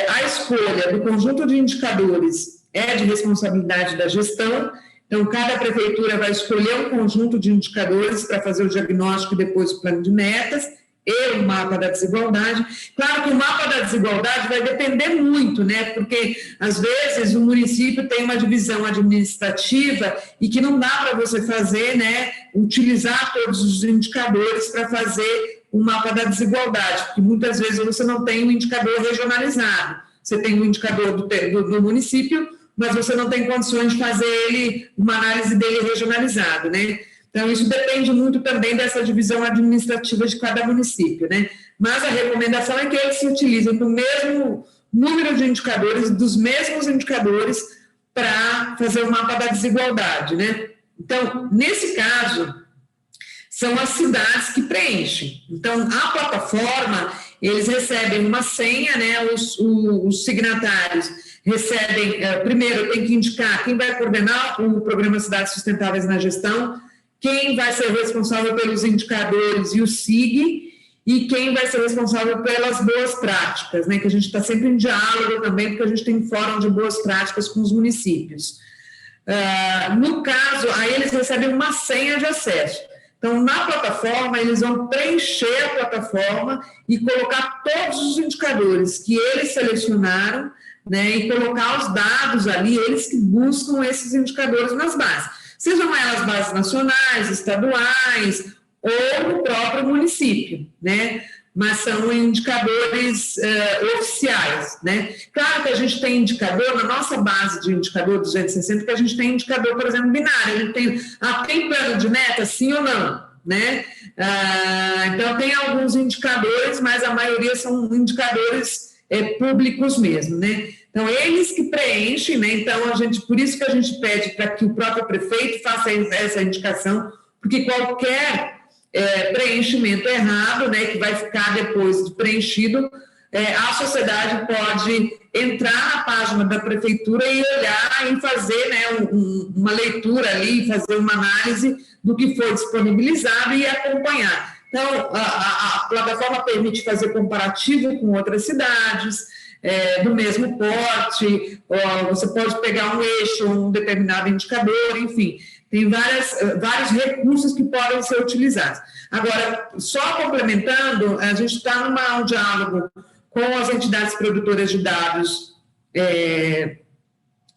a escolha do conjunto de indicadores é de responsabilidade da gestão, então cada prefeitura vai escolher um conjunto de indicadores para fazer o diagnóstico e depois o plano de metas e o mapa da desigualdade. Claro que o mapa da desigualdade vai depender muito, né, porque às vezes o município tem uma divisão administrativa e que não dá para você fazer, né, utilizar todos os indicadores para fazer o mapa da desigualdade, porque muitas vezes você não tem um indicador regionalizado, você tem um indicador do município, mas você não tem condições de fazer uma análise dele regionalizado, né? Então, isso depende muito também dessa divisão administrativa de cada município, né? Mas a recomendação é que eles se utilizem do mesmo número de indicadores, dos mesmos indicadores, para fazer o mapa da desigualdade, né? Então, nesse caso, são as cidades que preenchem. Então, a plataforma, eles recebem uma senha, né? Os signatários recebem, primeiro, tem que indicar quem vai coordenar o programa Cidades Sustentáveis na Gestão, quem vai ser responsável pelos indicadores e o SIG, e quem vai ser responsável pelas boas práticas, né? Que a gente está sempre em diálogo também, porque a gente tem fórum de boas práticas com os municípios. No caso, aí eles recebem uma senha de acesso. Então, na plataforma, eles vão preencher a plataforma e colocar todos os indicadores que eles selecionaram, né, e colocar os dados ali, eles que buscam esses indicadores nas bases. Sejam elas bases nacionais, estaduais ou no próprio município, né? Mas são indicadores oficiais, né? Claro que a gente tem indicador, na nossa base de indicador 260, que a gente tem indicador, por exemplo, binário, a gente tem plano de meta, sim ou não, né? Então, tem alguns indicadores, mas a maioria são indicadores públicos mesmo, né? Então, eles que preenchem, né? Então, por isso que a gente pede para que o próprio prefeito faça essa indicação, porque qualquer preenchimento errado, né, que vai ficar depois de preenchido, a sociedade pode entrar na página da prefeitura e olhar e fazer, né, uma leitura ali, fazer uma análise do que foi disponibilizado e acompanhar. Então, a plataforma permite fazer comparativo com outras cidades, do mesmo porte, você pode pegar um eixo, um determinado indicador, enfim, tem vários recursos que podem ser utilizados. Agora, só complementando, a gente está num diálogo com as entidades produtoras de dados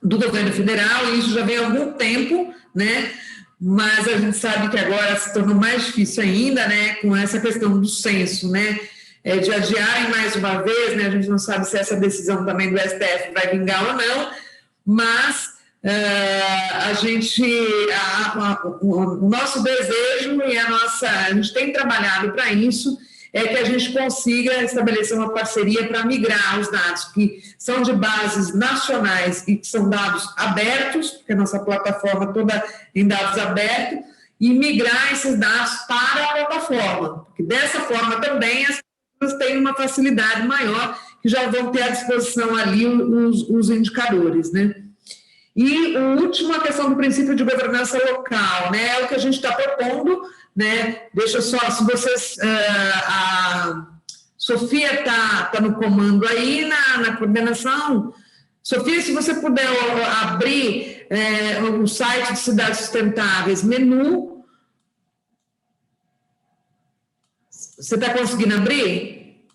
do governo federal, e isso já vem há algum tempo, né? Mas a gente sabe que agora se tornou mais difícil ainda, né, com essa questão do censo, né, de adiarem mais uma vez, né, a gente não sabe se essa decisão também do STF vai vingar ou não, mas o nosso desejo e a gente tem trabalhado para isso, é que a gente consiga estabelecer uma parceria para migrar os dados que são de bases nacionais e que são dados abertos, porque a nossa plataforma toda em dados abertos, e migrar esses dados para a plataforma, porque dessa forma também as pessoas têm uma facilidade maior, que já vão ter à disposição ali os indicadores, né? E o último, a questão do princípio de governança local, né, é o que a gente está propondo, né, deixa só, se vocês, a Sofia está no comando aí, na coordenação. Sofia, se você puder abrir o site de Cidades Sustentáveis, menu, Você está conseguindo abrir?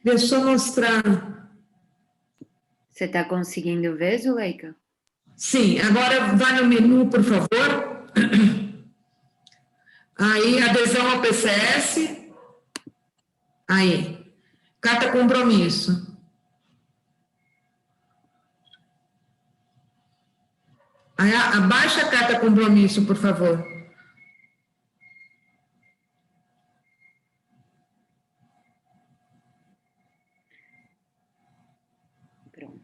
Deixa eu mostrar. Você está conseguindo ver, Zuleika? Sim, agora vai no menu, por favor. Aí, adesão ao PCS. Aí, carta compromisso. Aí, abaixa a carta compromisso, por favor. Pronto.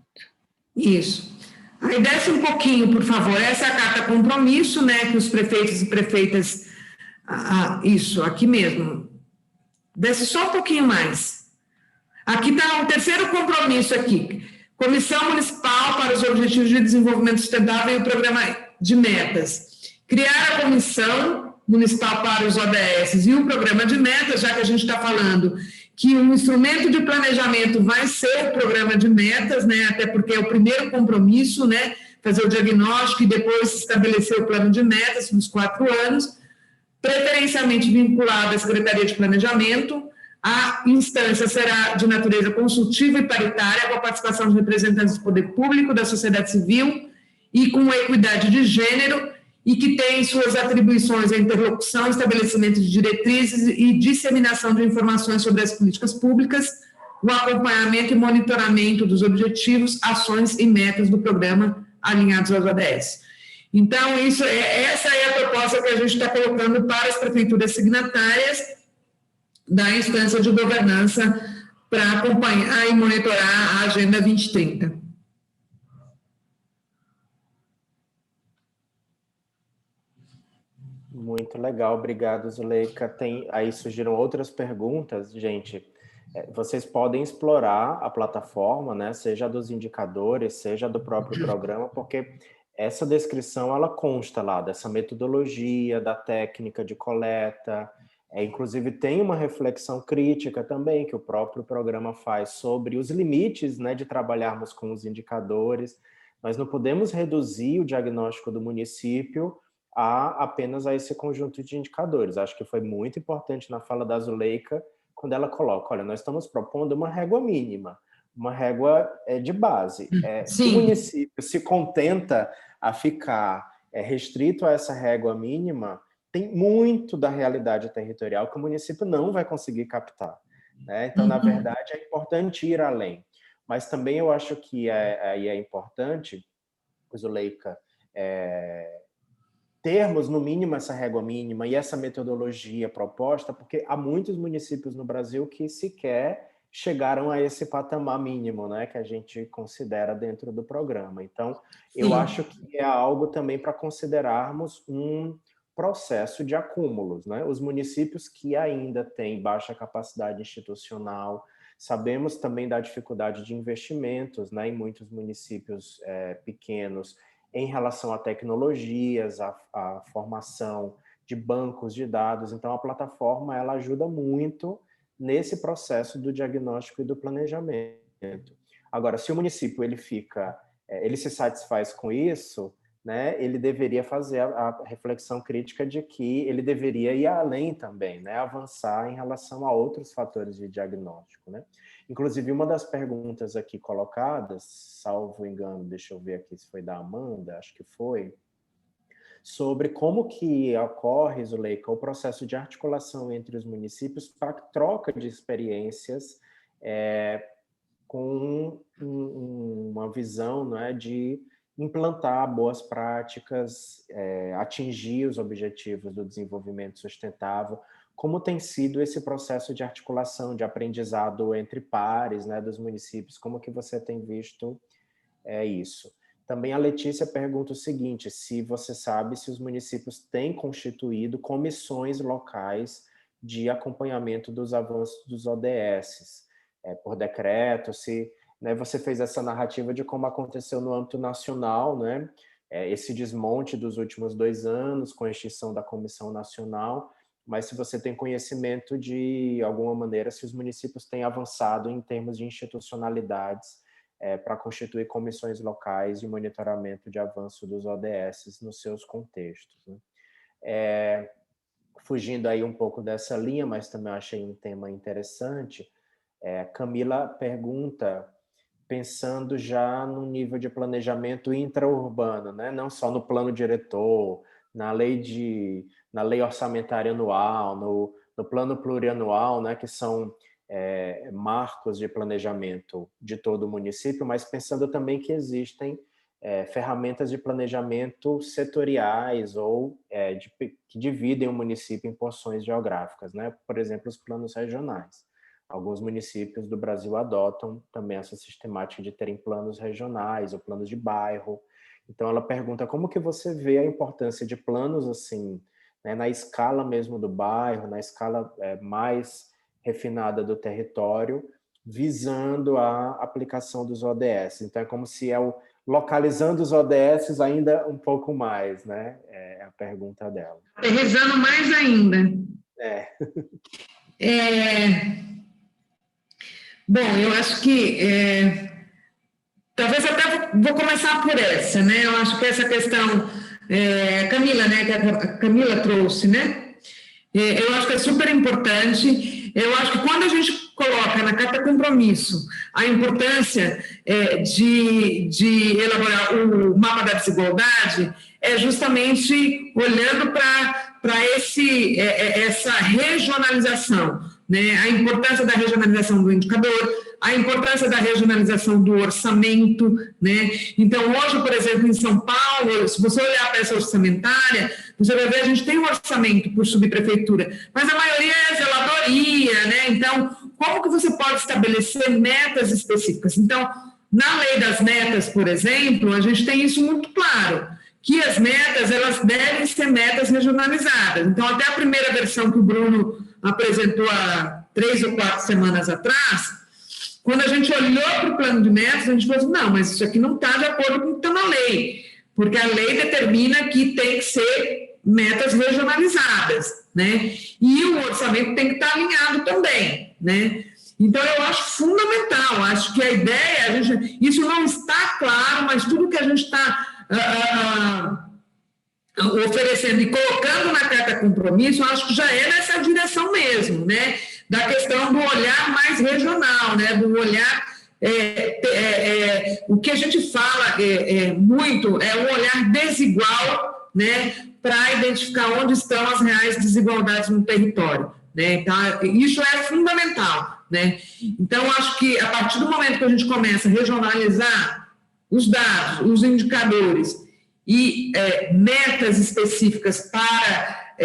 Isso. Aí desce um pouquinho, por favor. Essa é a carta compromisso, né, que os prefeitos e prefeitas... isso, aqui mesmo. Desce só um pouquinho mais. Aqui está o terceiro compromisso aqui. Comissão Municipal para os Objetivos de Desenvolvimento Sustentável e o Programa de Metas. Criar a Comissão Municipal para os ODS e o Programa de Metas, já que a gente está falando que um instrumento de planejamento vai ser o Programa de Metas, né, até porque é o primeiro compromisso, né, fazer o diagnóstico e depois estabelecer o plano de metas nos 4 anos, preferencialmente vinculado à Secretaria de Planejamento. A instância será de natureza consultiva e paritária, com a participação de representantes do poder público, da sociedade civil e com equidade de gênero, e que tem suas atribuições a interlocução, estabelecimento de diretrizes e disseminação de informações sobre as políticas públicas, o acompanhamento e monitoramento dos objetivos, ações e metas do programa alinhados aos ODS. Então, essa é a proposta que a gente está colocando para as prefeituras signatárias da instância de governança para acompanhar e monitorar a Agenda 2030. Muito legal, obrigado, Zuleika. Aí surgiram outras perguntas, gente. Vocês podem explorar a plataforma, né, seja dos indicadores, seja do próprio programa, porque essa descrição, ela consta lá dessa metodologia, da técnica de coleta, inclusive tem uma reflexão crítica também que o próprio programa faz sobre os limites, né, de trabalharmos com os indicadores. Nós não podemos reduzir o diagnóstico do município apenas a esse conjunto de indicadores. Acho que foi muito importante na fala da Zuleika, quando ela coloca, olha, nós estamos propondo uma régua mínima, uma régua de base. Se o município se contenta a ficar restrito a essa régua mínima, tem muito da realidade territorial que o município não vai conseguir captar, né? Então, na verdade, é importante ir além. Mas também eu acho que é importante, Zuleika, termos, no mínimo, essa régua mínima e essa metodologia proposta, porque há muitos municípios no Brasil que sequer chegaram a esse patamar mínimo, né, que a gente considera dentro do programa. Então, eu acho que é algo também para considerarmos um processo de acúmulos, né? Os municípios que ainda têm baixa capacidade institucional, sabemos também da dificuldade de investimentos, né, em muitos municípios pequenos, em relação a tecnologias, a formação de bancos de dados. Então, a plataforma ela ajuda muito nesse processo do diagnóstico e do planejamento. Agora, se o município ele se satisfaz com isso, né, ele deveria fazer a reflexão crítica de que ele deveria ir além também, né, avançar em relação a outros fatores de diagnóstico, né? Inclusive, uma das perguntas aqui colocadas, salvo engano, deixa eu ver aqui se foi da Amanda, acho que foi, sobre como que ocorre, Zuleika, o processo de articulação entre os municípios para troca de experiências com uma visão, né, de implantar boas práticas, atingir os objetivos do desenvolvimento sustentável. Como tem sido esse processo de articulação, de aprendizado entre pares, né, dos municípios? Como que você tem visto isso? Também a Letícia pergunta o seguinte, se você sabe se os municípios têm constituído comissões locais de acompanhamento dos avanços dos ODS, por decreto, se, né, você fez essa narrativa de como aconteceu no âmbito nacional, né, esse desmonte dos últimos 2 anos com a extinção da Comissão Nacional, mas se você tem conhecimento de alguma maneira, se os municípios têm avançado em termos de institucionalidades para constituir comissões locais de monitoramento de avanço dos ODS nos seus contextos, né? fugindo aí um pouco dessa linha, mas também achei um tema interessante, Camila pergunta, pensando já no nível de planejamento intraurbano, né? Não só no plano diretor, na lei orçamentária anual, no plano plurianual, né? Que são marcos de planejamento de todo o município, mas pensando também que existem ferramentas de planejamento setoriais ou que dividem o município em porções geográficas, né? Por exemplo, os planos regionais. Alguns municípios do Brasil adotam também essa sistemática de terem planos regionais ou planos de bairro. Então, ela pergunta como que você vê a importância de planos assim, né, na escala mesmo do bairro, na escala mais refinada do território, visando a aplicação dos ODS. Então, é como se localizando os ODS ainda um pouco mais, né? É a pergunta dela. Aterrissando mais ainda. Bom, eu acho que talvez até vou começar por essa, né? Eu acho que essa questão, Camila, né? Que a Camila trouxe, né? Eu acho que é super importante. Eu acho que quando a gente coloca na Carta Compromisso a importância de elaborar o mapa da desigualdade, é justamente olhando para essa regionalização, né? A importância da regionalização do indicador, a importância da regionalização do orçamento, né? Então, hoje, por exemplo, em São Paulo, se você olhar para essa orçamentária, você vai ver, a gente tem um orçamento por subprefeitura, mas a maioria é zeladoria, né? Então, como que você pode estabelecer metas específicas? Então, na lei das metas, por exemplo, a gente tem isso muito claro, que as metas, elas devem ser metas regionalizadas. Então, até a primeira versão que o Bruno apresentou há 3 ou 4 semanas atrás, quando a gente olhou para o plano de metas, a gente falou assim, não, mas isso aqui não está de acordo com o que está na lei, porque a lei determina que tem que ser metas regionalizadas, né? E o orçamento tem que estar alinhado também, né? Então, eu acho fundamental, acho que a ideia, isso não está claro, mas tudo que a gente está oferecendo e colocando na Carta Compromisso, eu acho que já é nessa direção mesmo, né? Da questão do olhar mais regional, né? Do olhar, o que a gente fala muito é um olhar desigual, né? Para identificar onde estão as reais desigualdades no território, né? Então, isso é fundamental, né? Então, acho que a partir do momento que a gente começa a regionalizar os dados, os indicadores e metas específicas para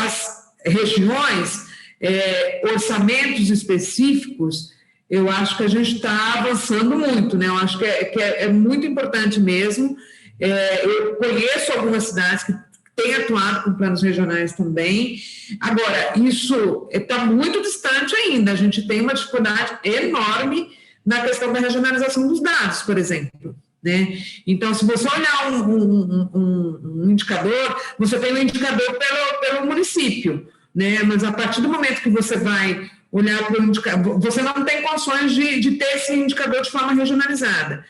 as regiões, orçamentos específicos, eu acho que a gente está avançando muito, né? Eu acho que é muito importante mesmo. Eu conheço algumas cidades que têm atuado com planos regionais também. Agora, isso está muito distante ainda. A gente tem uma dificuldade enorme na questão da regionalização dos dados, por exemplo, né? Então, se você olhar um indicador, você tem um indicador pelo município, né? Mas a partir do momento que você vai olhar para o indicador, você não tem condições de ter esse indicador de forma regionalizada.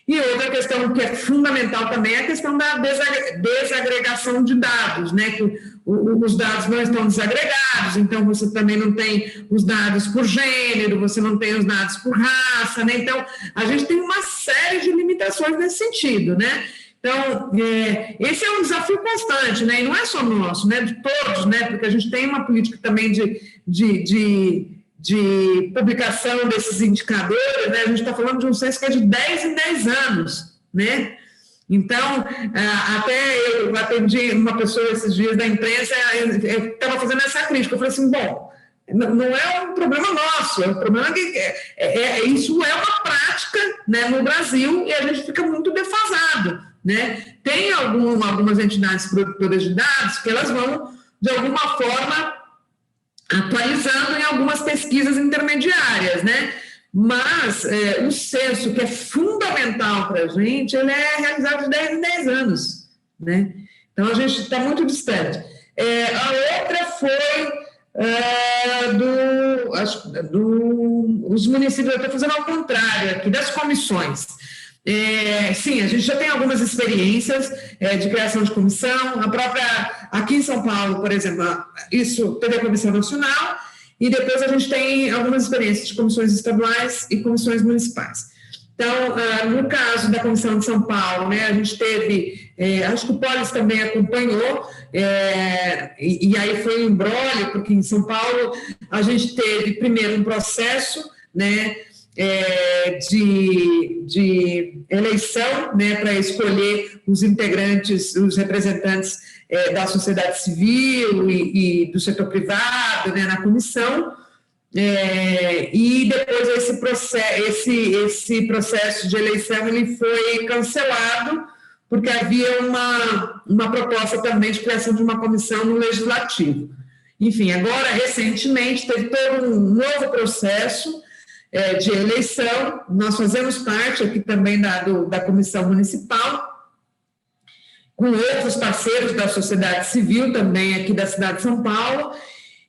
E outra questão que é fundamental também é a questão da desagregação de dados, né? Que os dados não estão desagregados, então você também não tem os dados por gênero, você não tem os dados por raça, né? Então, a gente tem uma série de limitações nesse sentido, né? Então, esse é um desafio constante, né? E não é só nosso, né? De todos, né? Porque a gente tem uma política também de publicação desses indicadores, né? A gente está falando de um censo que é de 10 em 10 anos, né? Então, até eu atendi uma pessoa esses dias da imprensa, eu estava fazendo essa crítica, eu falei assim, bom, não é um problema nosso, é um problema que isso é uma prática, né, no Brasil, e a gente fica muito defasado, né? Tem algumas entidades produtoras de dados que elas vão, de alguma forma, atualizando em algumas pesquisas intermediárias, né? Mas o censo, que é fundamental para a gente, ele é realizado de 10 em 10 anos, né? Então, a gente está muito distante. A outra foi os municípios, eu estou fazendo ao contrário aqui, das comissões. Sim, a gente já tem algumas experiências de criação de comissão. Aqui em São Paulo, por exemplo, isso teve a Comissão Nacional, e depois a gente tem algumas experiências de comissões estaduais e comissões municipais. Então, no caso da Comissão de São Paulo, né, a gente teve, acho que o Polis também acompanhou, e aí foi um imbróglio, porque em São Paulo a gente teve primeiro um processo, né, de eleição, né, para escolher os integrantes, os representantes da sociedade civil e do setor privado, né, na comissão, e depois esse processo de eleição ele foi cancelado, porque havia uma proposta também de criação de uma comissão no Legislativo. Enfim, agora, recentemente, teve todo um novo processo de eleição. Nós fazemos parte aqui também da Comissão Municipal, com outros parceiros da sociedade civil, também aqui da cidade de São Paulo,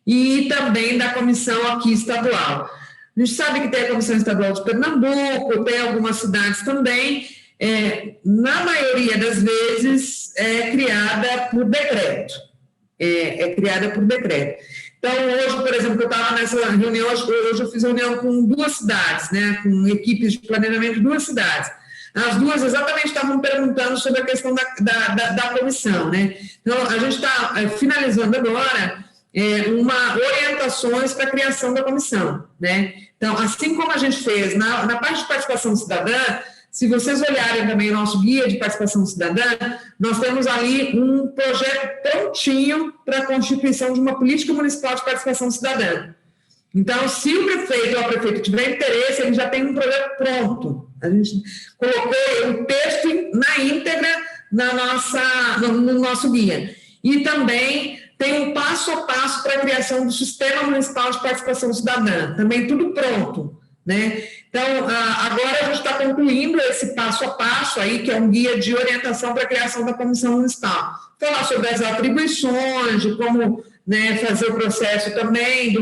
e também da comissão aqui estadual. A gente sabe que tem a Comissão Estadual de Pernambuco, tem algumas cidades também, na maioria das vezes é criada por decreto. Criada por decreto. Então, hoje, por exemplo, eu estava nessa reunião, hoje eu fiz reunião com 2 cidades, né, com equipes de planejamento de 2 cidades. As 2 exatamente estavam perguntando sobre a questão da comissão, né. Então, a gente está finalizando agora orientações para a criação da comissão, né. Então, assim como a gente fez na parte de participação cidadã, se vocês olharem também o nosso guia de participação cidadã, nós temos ali um projeto prontinho para a constituição de uma política municipal de participação cidadã. Então, se o prefeito ou a prefeita tiver interesse, ele já tem um projeto pronto. A gente colocou o texto na íntegra no nosso guia. E também tem um passo a passo para a criação do Sistema Municipal de Participação Cidadã. Também tudo pronto, né? Então, agora a gente está concluindo esse passo a passo aí, que é um guia de orientação para a criação da Comissão Municipal. Falar sobre as atribuições, de como, né, fazer o processo também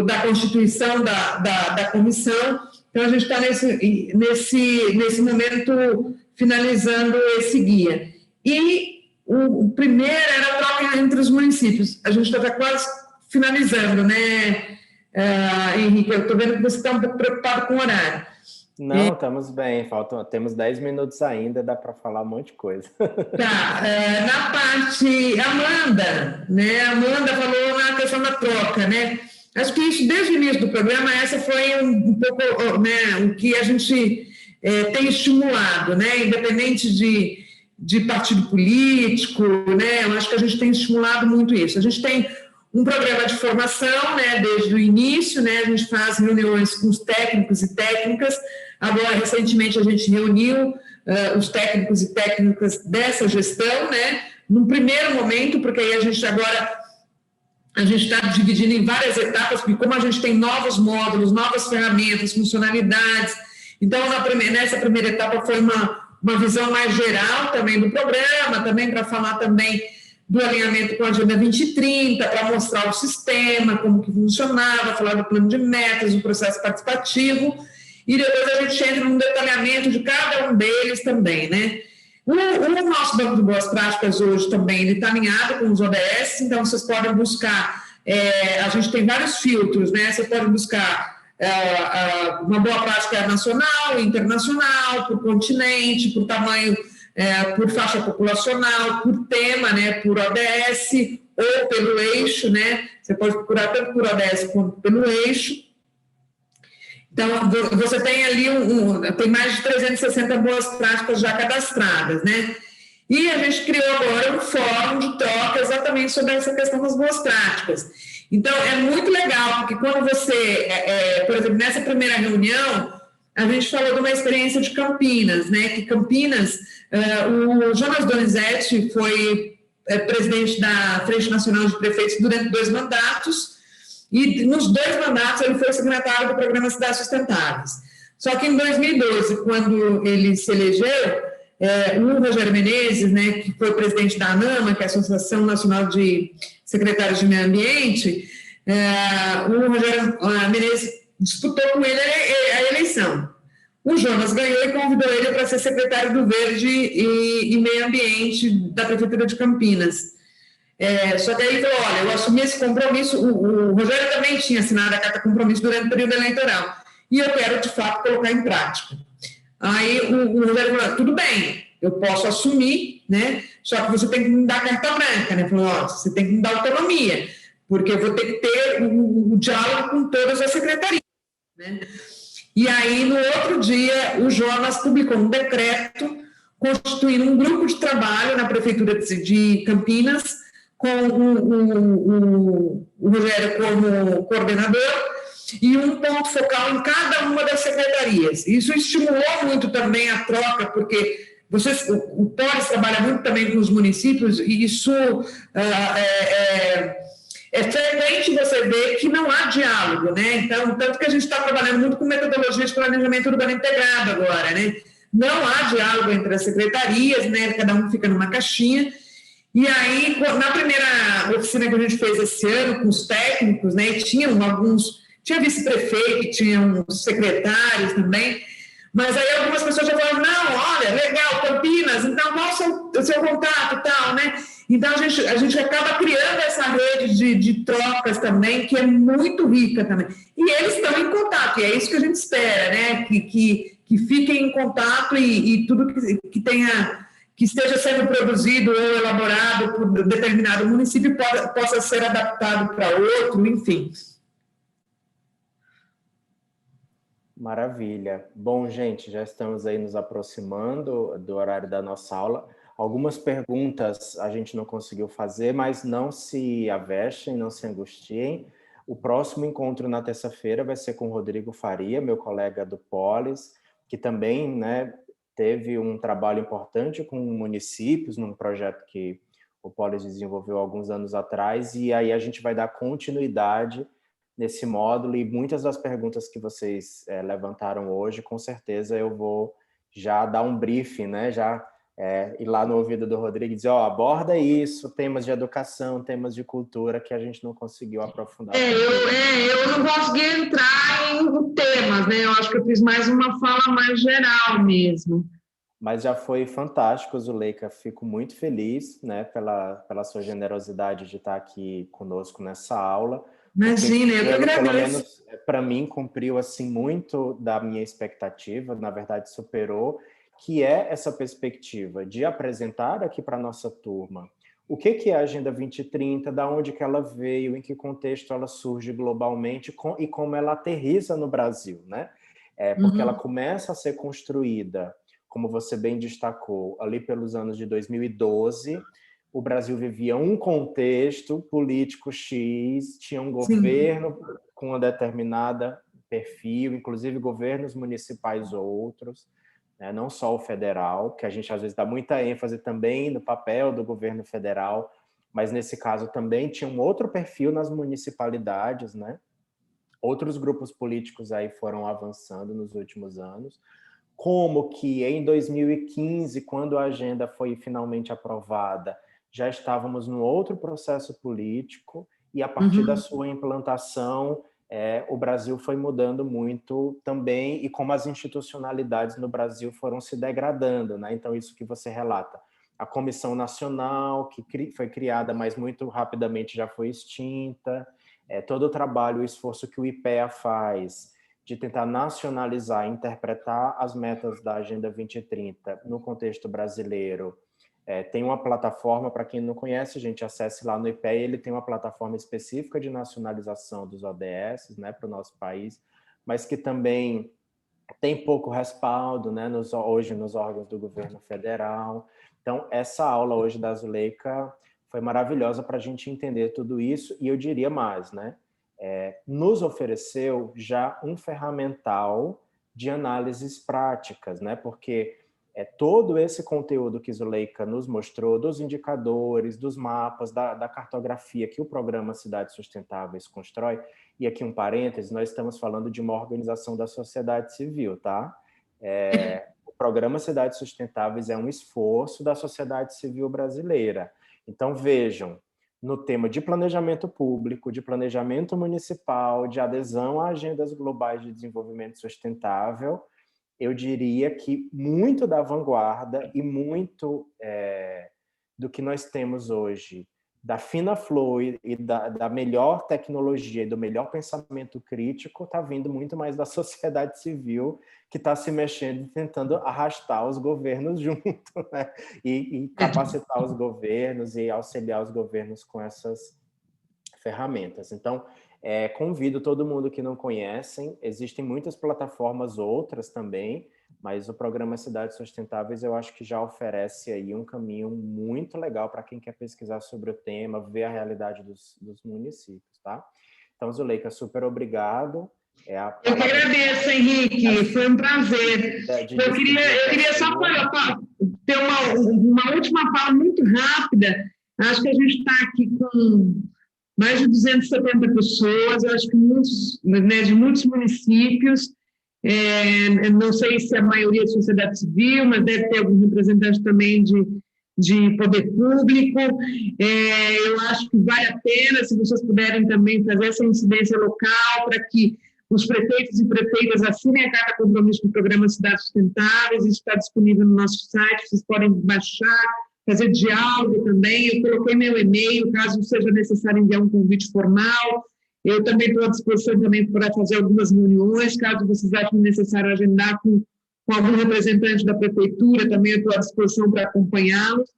da constituição da comissão. Então, a gente está nesse momento finalizando esse guia. E o primeiro era a troca entre os municípios. A gente está quase finalizando, né, Henrique? Eu estou vendo que você está um pouco preocupado com o horário. Não, estamos bem, temos 10 minutos ainda, dá para falar um monte de coisa. Tá, na parte, Amanda, né, Amanda falou na questão da troca, né, acho que isso, desde o início do programa, essa foi um pouco, né, o que a gente tem estimulado, né, independente de partido político, né, eu acho que a gente tem estimulado muito isso. A gente tem um programa de formação, né, desde o início, né, a gente faz reuniões com os técnicos e técnicas. Agora, recentemente, a gente reuniu os técnicos e técnicas dessa gestão, né, num primeiro momento, porque aí a gente está dividindo em várias etapas, porque como a gente tem novos módulos, novas ferramentas, funcionalidades, então, nessa primeira etapa foi uma visão mais geral também do programa, também para falar também do alinhamento com a Agenda 2030, para mostrar o sistema, como que funcionava, falar do plano de metas, do processo participativo, e depois a gente entra num detalhamento de cada um deles também, né? O nosso banco de boas práticas hoje também, ele está alinhado com os ODS, então vocês podem buscar, a gente tem vários filtros, né? Você pode buscar uma boa prática nacional, internacional, por continente, por tamanho, por faixa populacional, por tema, né, por ODS ou pelo eixo, né, você pode procurar tanto por ODS quanto pelo eixo. Então, você tem ali tem mais de 360 boas práticas já cadastradas, né, e a gente criou agora um fórum de troca exatamente sobre essa questão das boas práticas. Então, é muito legal, porque quando você, por exemplo, nessa primeira reunião, a gente falou de uma experiência de Campinas, né, que Campinas, o Jonas Donizete foi presidente da Frente Nacional de Prefeitos durante 2 mandatos, e nos 2 mandatos ele foi secretário do Programa Cidades Sustentáveis. Só que em 2012, quando ele se elegeu, o Rogério Menezes, né, que foi presidente da ANAMA, que é a Associação Nacional de Secretários de Meio Ambiente, o Rogério Menezes disputou com ele a eleição. o Jonas ganhou e convidou ele para ser secretário do Verde e Meio Ambiente da Prefeitura de Campinas. Só que aí ele falou, olha, eu assumi esse compromisso, o Rogério também tinha assinado a carta de compromisso durante o período eleitoral, e eu quero, de fato, colocar em prática. Aí o Rogério falou, tudo bem, eu posso assumir, né? Só que você tem que me dar carta branca, né? Falou, ó, você tem que me dar autonomia, porque eu vou ter que ter o diálogo com todas as secretarias, né? E aí, no outro dia, o Jonas publicou um decreto constituindo um grupo de trabalho na Prefeitura de Campinas, com o Rogério como coordenador, e um ponto focal em cada uma das secretarias. Isso estimulou muito também a troca, porque o Polis trabalha muito também com os municípios, e isso é frequente você ver que não há diálogo, né? Então, tanto que a gente está trabalhando muito com metodologia de planejamento urbano integrado agora, né? Não há diálogo entre as secretarias, né? Cada um fica numa caixinha. E aí, na primeira oficina que a gente fez esse ano, com os técnicos, né? Tinha vice-prefeito, tinham secretários também, mas aí algumas pessoas já falaram, não, olha, legal, Campinas, então mostra o seu contato e tal, né? Então, a gente acaba criando essa rede de trocas também, que é muito rica também. E eles estão em contato, e é isso que a gente espera, né? Que fiquem em contato e tudo que esteja sendo produzido ou elaborado por determinado município possa ser adaptado para outro, enfim. Maravilha. Bom, gente, já estamos aí nos aproximando do horário da nossa aula. Algumas perguntas a gente não conseguiu fazer, mas não se avestem, não se angustiem. O próximo encontro na terça-feira vai ser com o Rodrigo Faria, meu colega do Polis, que também, né, teve um trabalho importante com municípios, num projeto que o Polis desenvolveu alguns anos atrás, e aí a gente vai dar continuidade nesse módulo, e muitas das perguntas que vocês levantaram hoje, com certeza eu vou já dar um briefing, né, já ir lá no ouvido do Rodrigo e dizer, aborda isso, temas de educação, temas de cultura, que a gente não conseguiu aprofundar. Eu não consegui entrar em temas, né, eu acho que eu fiz mais uma fala mais geral mesmo. Mas já foi fantástico, Zuleika, fico muito feliz, né, pela sua generosidade de estar aqui conosco nessa aula. Imagina, eu que agradeço. Pelo menos, para mim, cumpriu assim, muito da minha expectativa, na verdade, superou, que é essa perspectiva de apresentar aqui para a nossa turma o que é a Agenda 2030, da onde que ela veio, em que contexto ela surge globalmente e como ela aterriza no Brasil, né? Porque ela começa a ser construída, como você bem destacou, ali pelos anos de 2012, o Brasil vivia um contexto político X, tinha um governo com uma determinada perfil, inclusive governos municipais outros, né, não só o federal, que a gente às vezes dá muita ênfase também no papel do governo federal, mas nesse caso também tinha um outro perfil nas municipalidades, né? Outros grupos políticos aí foram avançando nos últimos anos, como que em 2015, quando a agenda foi finalmente aprovada, já estávamos num outro processo político, e a partir da sua implantação, o Brasil foi mudando muito também, e como as institucionalidades no Brasil foram se degradando, né? Então, isso que você relata. A Comissão Nacional, que foi criada, mas muito rapidamente já foi extinta, todo o trabalho, o esforço que o IPEA faz de tentar nacionalizar, interpretar as metas da Agenda 2030 no contexto brasileiro. Tem uma plataforma, para quem não conhece, a gente acesse lá no IPEA, ele tem uma plataforma específica de nacionalização dos ODS, né, para o nosso país, mas que também tem pouco respaldo, né, hoje nos órgãos do governo federal. Então, essa aula hoje da Zuleika foi maravilhosa para a gente entender tudo isso, e eu diria mais, né, nos ofereceu já um ferramental de análises práticas, né, porque todo esse conteúdo que Zuleika nos mostrou, dos indicadores, dos mapas, da cartografia que o programa Cidades Sustentáveis constrói, e aqui um parêntese, nós estamos falando de uma organização da sociedade civil, tá? O programa Cidades Sustentáveis é um esforço da sociedade civil brasileira. Então, vejam, no tema de planejamento público, de planejamento municipal, de adesão a agendas globais de desenvolvimento sustentável, eu diria que muito da vanguarda e muito do que nós temos hoje, da fina flor e da melhor tecnologia e do melhor pensamento crítico, está vindo muito mais da sociedade civil, que está se mexendo e tentando arrastar os governos junto, né? E capacitar os governos e auxiliar os governos com essas ferramentas. Então, convido todo mundo que não conhecem, existem muitas plataformas outras também, mas o programa Cidades Sustentáveis eu acho que já oferece aí um caminho muito legal para quem quer pesquisar sobre o tema, ver a realidade dos municípios, tá? Então, Zuleika, super obrigado. Eu que agradeço, Henrique, foi um prazer. Eu queria só ter uma última fala muito rápida. Acho que a gente está aqui com mais de 270 pessoas, eu acho que de muitos municípios, não sei se a maioria é sociedade civil, mas deve ter algum representante também de poder público. Eu acho que vale a pena, se vocês puderem também fazer essa incidência local, para que os prefeitos e prefeitas assinem a carta compromisso do programa Cidades Sustentáveis. Isso está disponível no nosso site, vocês podem baixar, fazer diálogo também. Eu coloquei meu e-mail, caso seja necessário enviar um convite formal. Eu também estou à disposição também para fazer algumas reuniões, caso vocês achem necessário agendar com algum representante da prefeitura, também eu estou à disposição para acompanhá-los.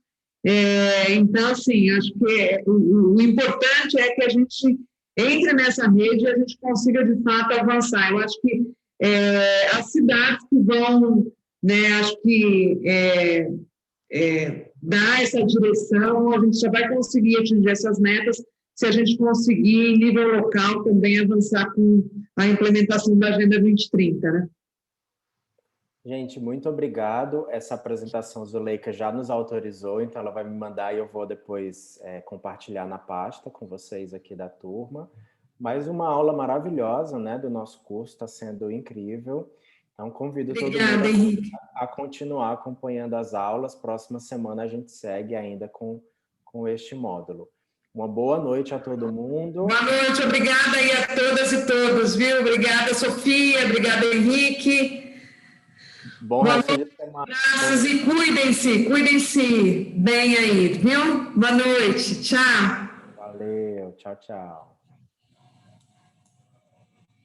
Então, assim, acho que o importante é que a gente entre nessa rede e a gente consiga, de fato, avançar. Eu acho que as cidades que vão, né, acho que dar essa direção, a gente só vai conseguir atingir essas metas se a gente conseguir, em nível local, também avançar com a implementação da Agenda 2030, né? Gente, muito obrigado. Essa apresentação, Zuleika já nos autorizou, então ela vai me mandar e eu vou depois compartilhar na pasta com vocês aqui da turma. Mais uma aula maravilhosa, né, do nosso curso, está sendo incrível. Então, convido todo mundo a continuar acompanhando as aulas. Próxima semana a gente segue ainda com este módulo. Uma boa noite a todo mundo. Boa noite, obrigada aí a todas e todos, viu? Obrigada, Sofia, obrigada, Henrique. Bom resto de semana. Graças e cuidem-se bem aí, viu? Boa noite, tchau. Valeu, tchau, tchau.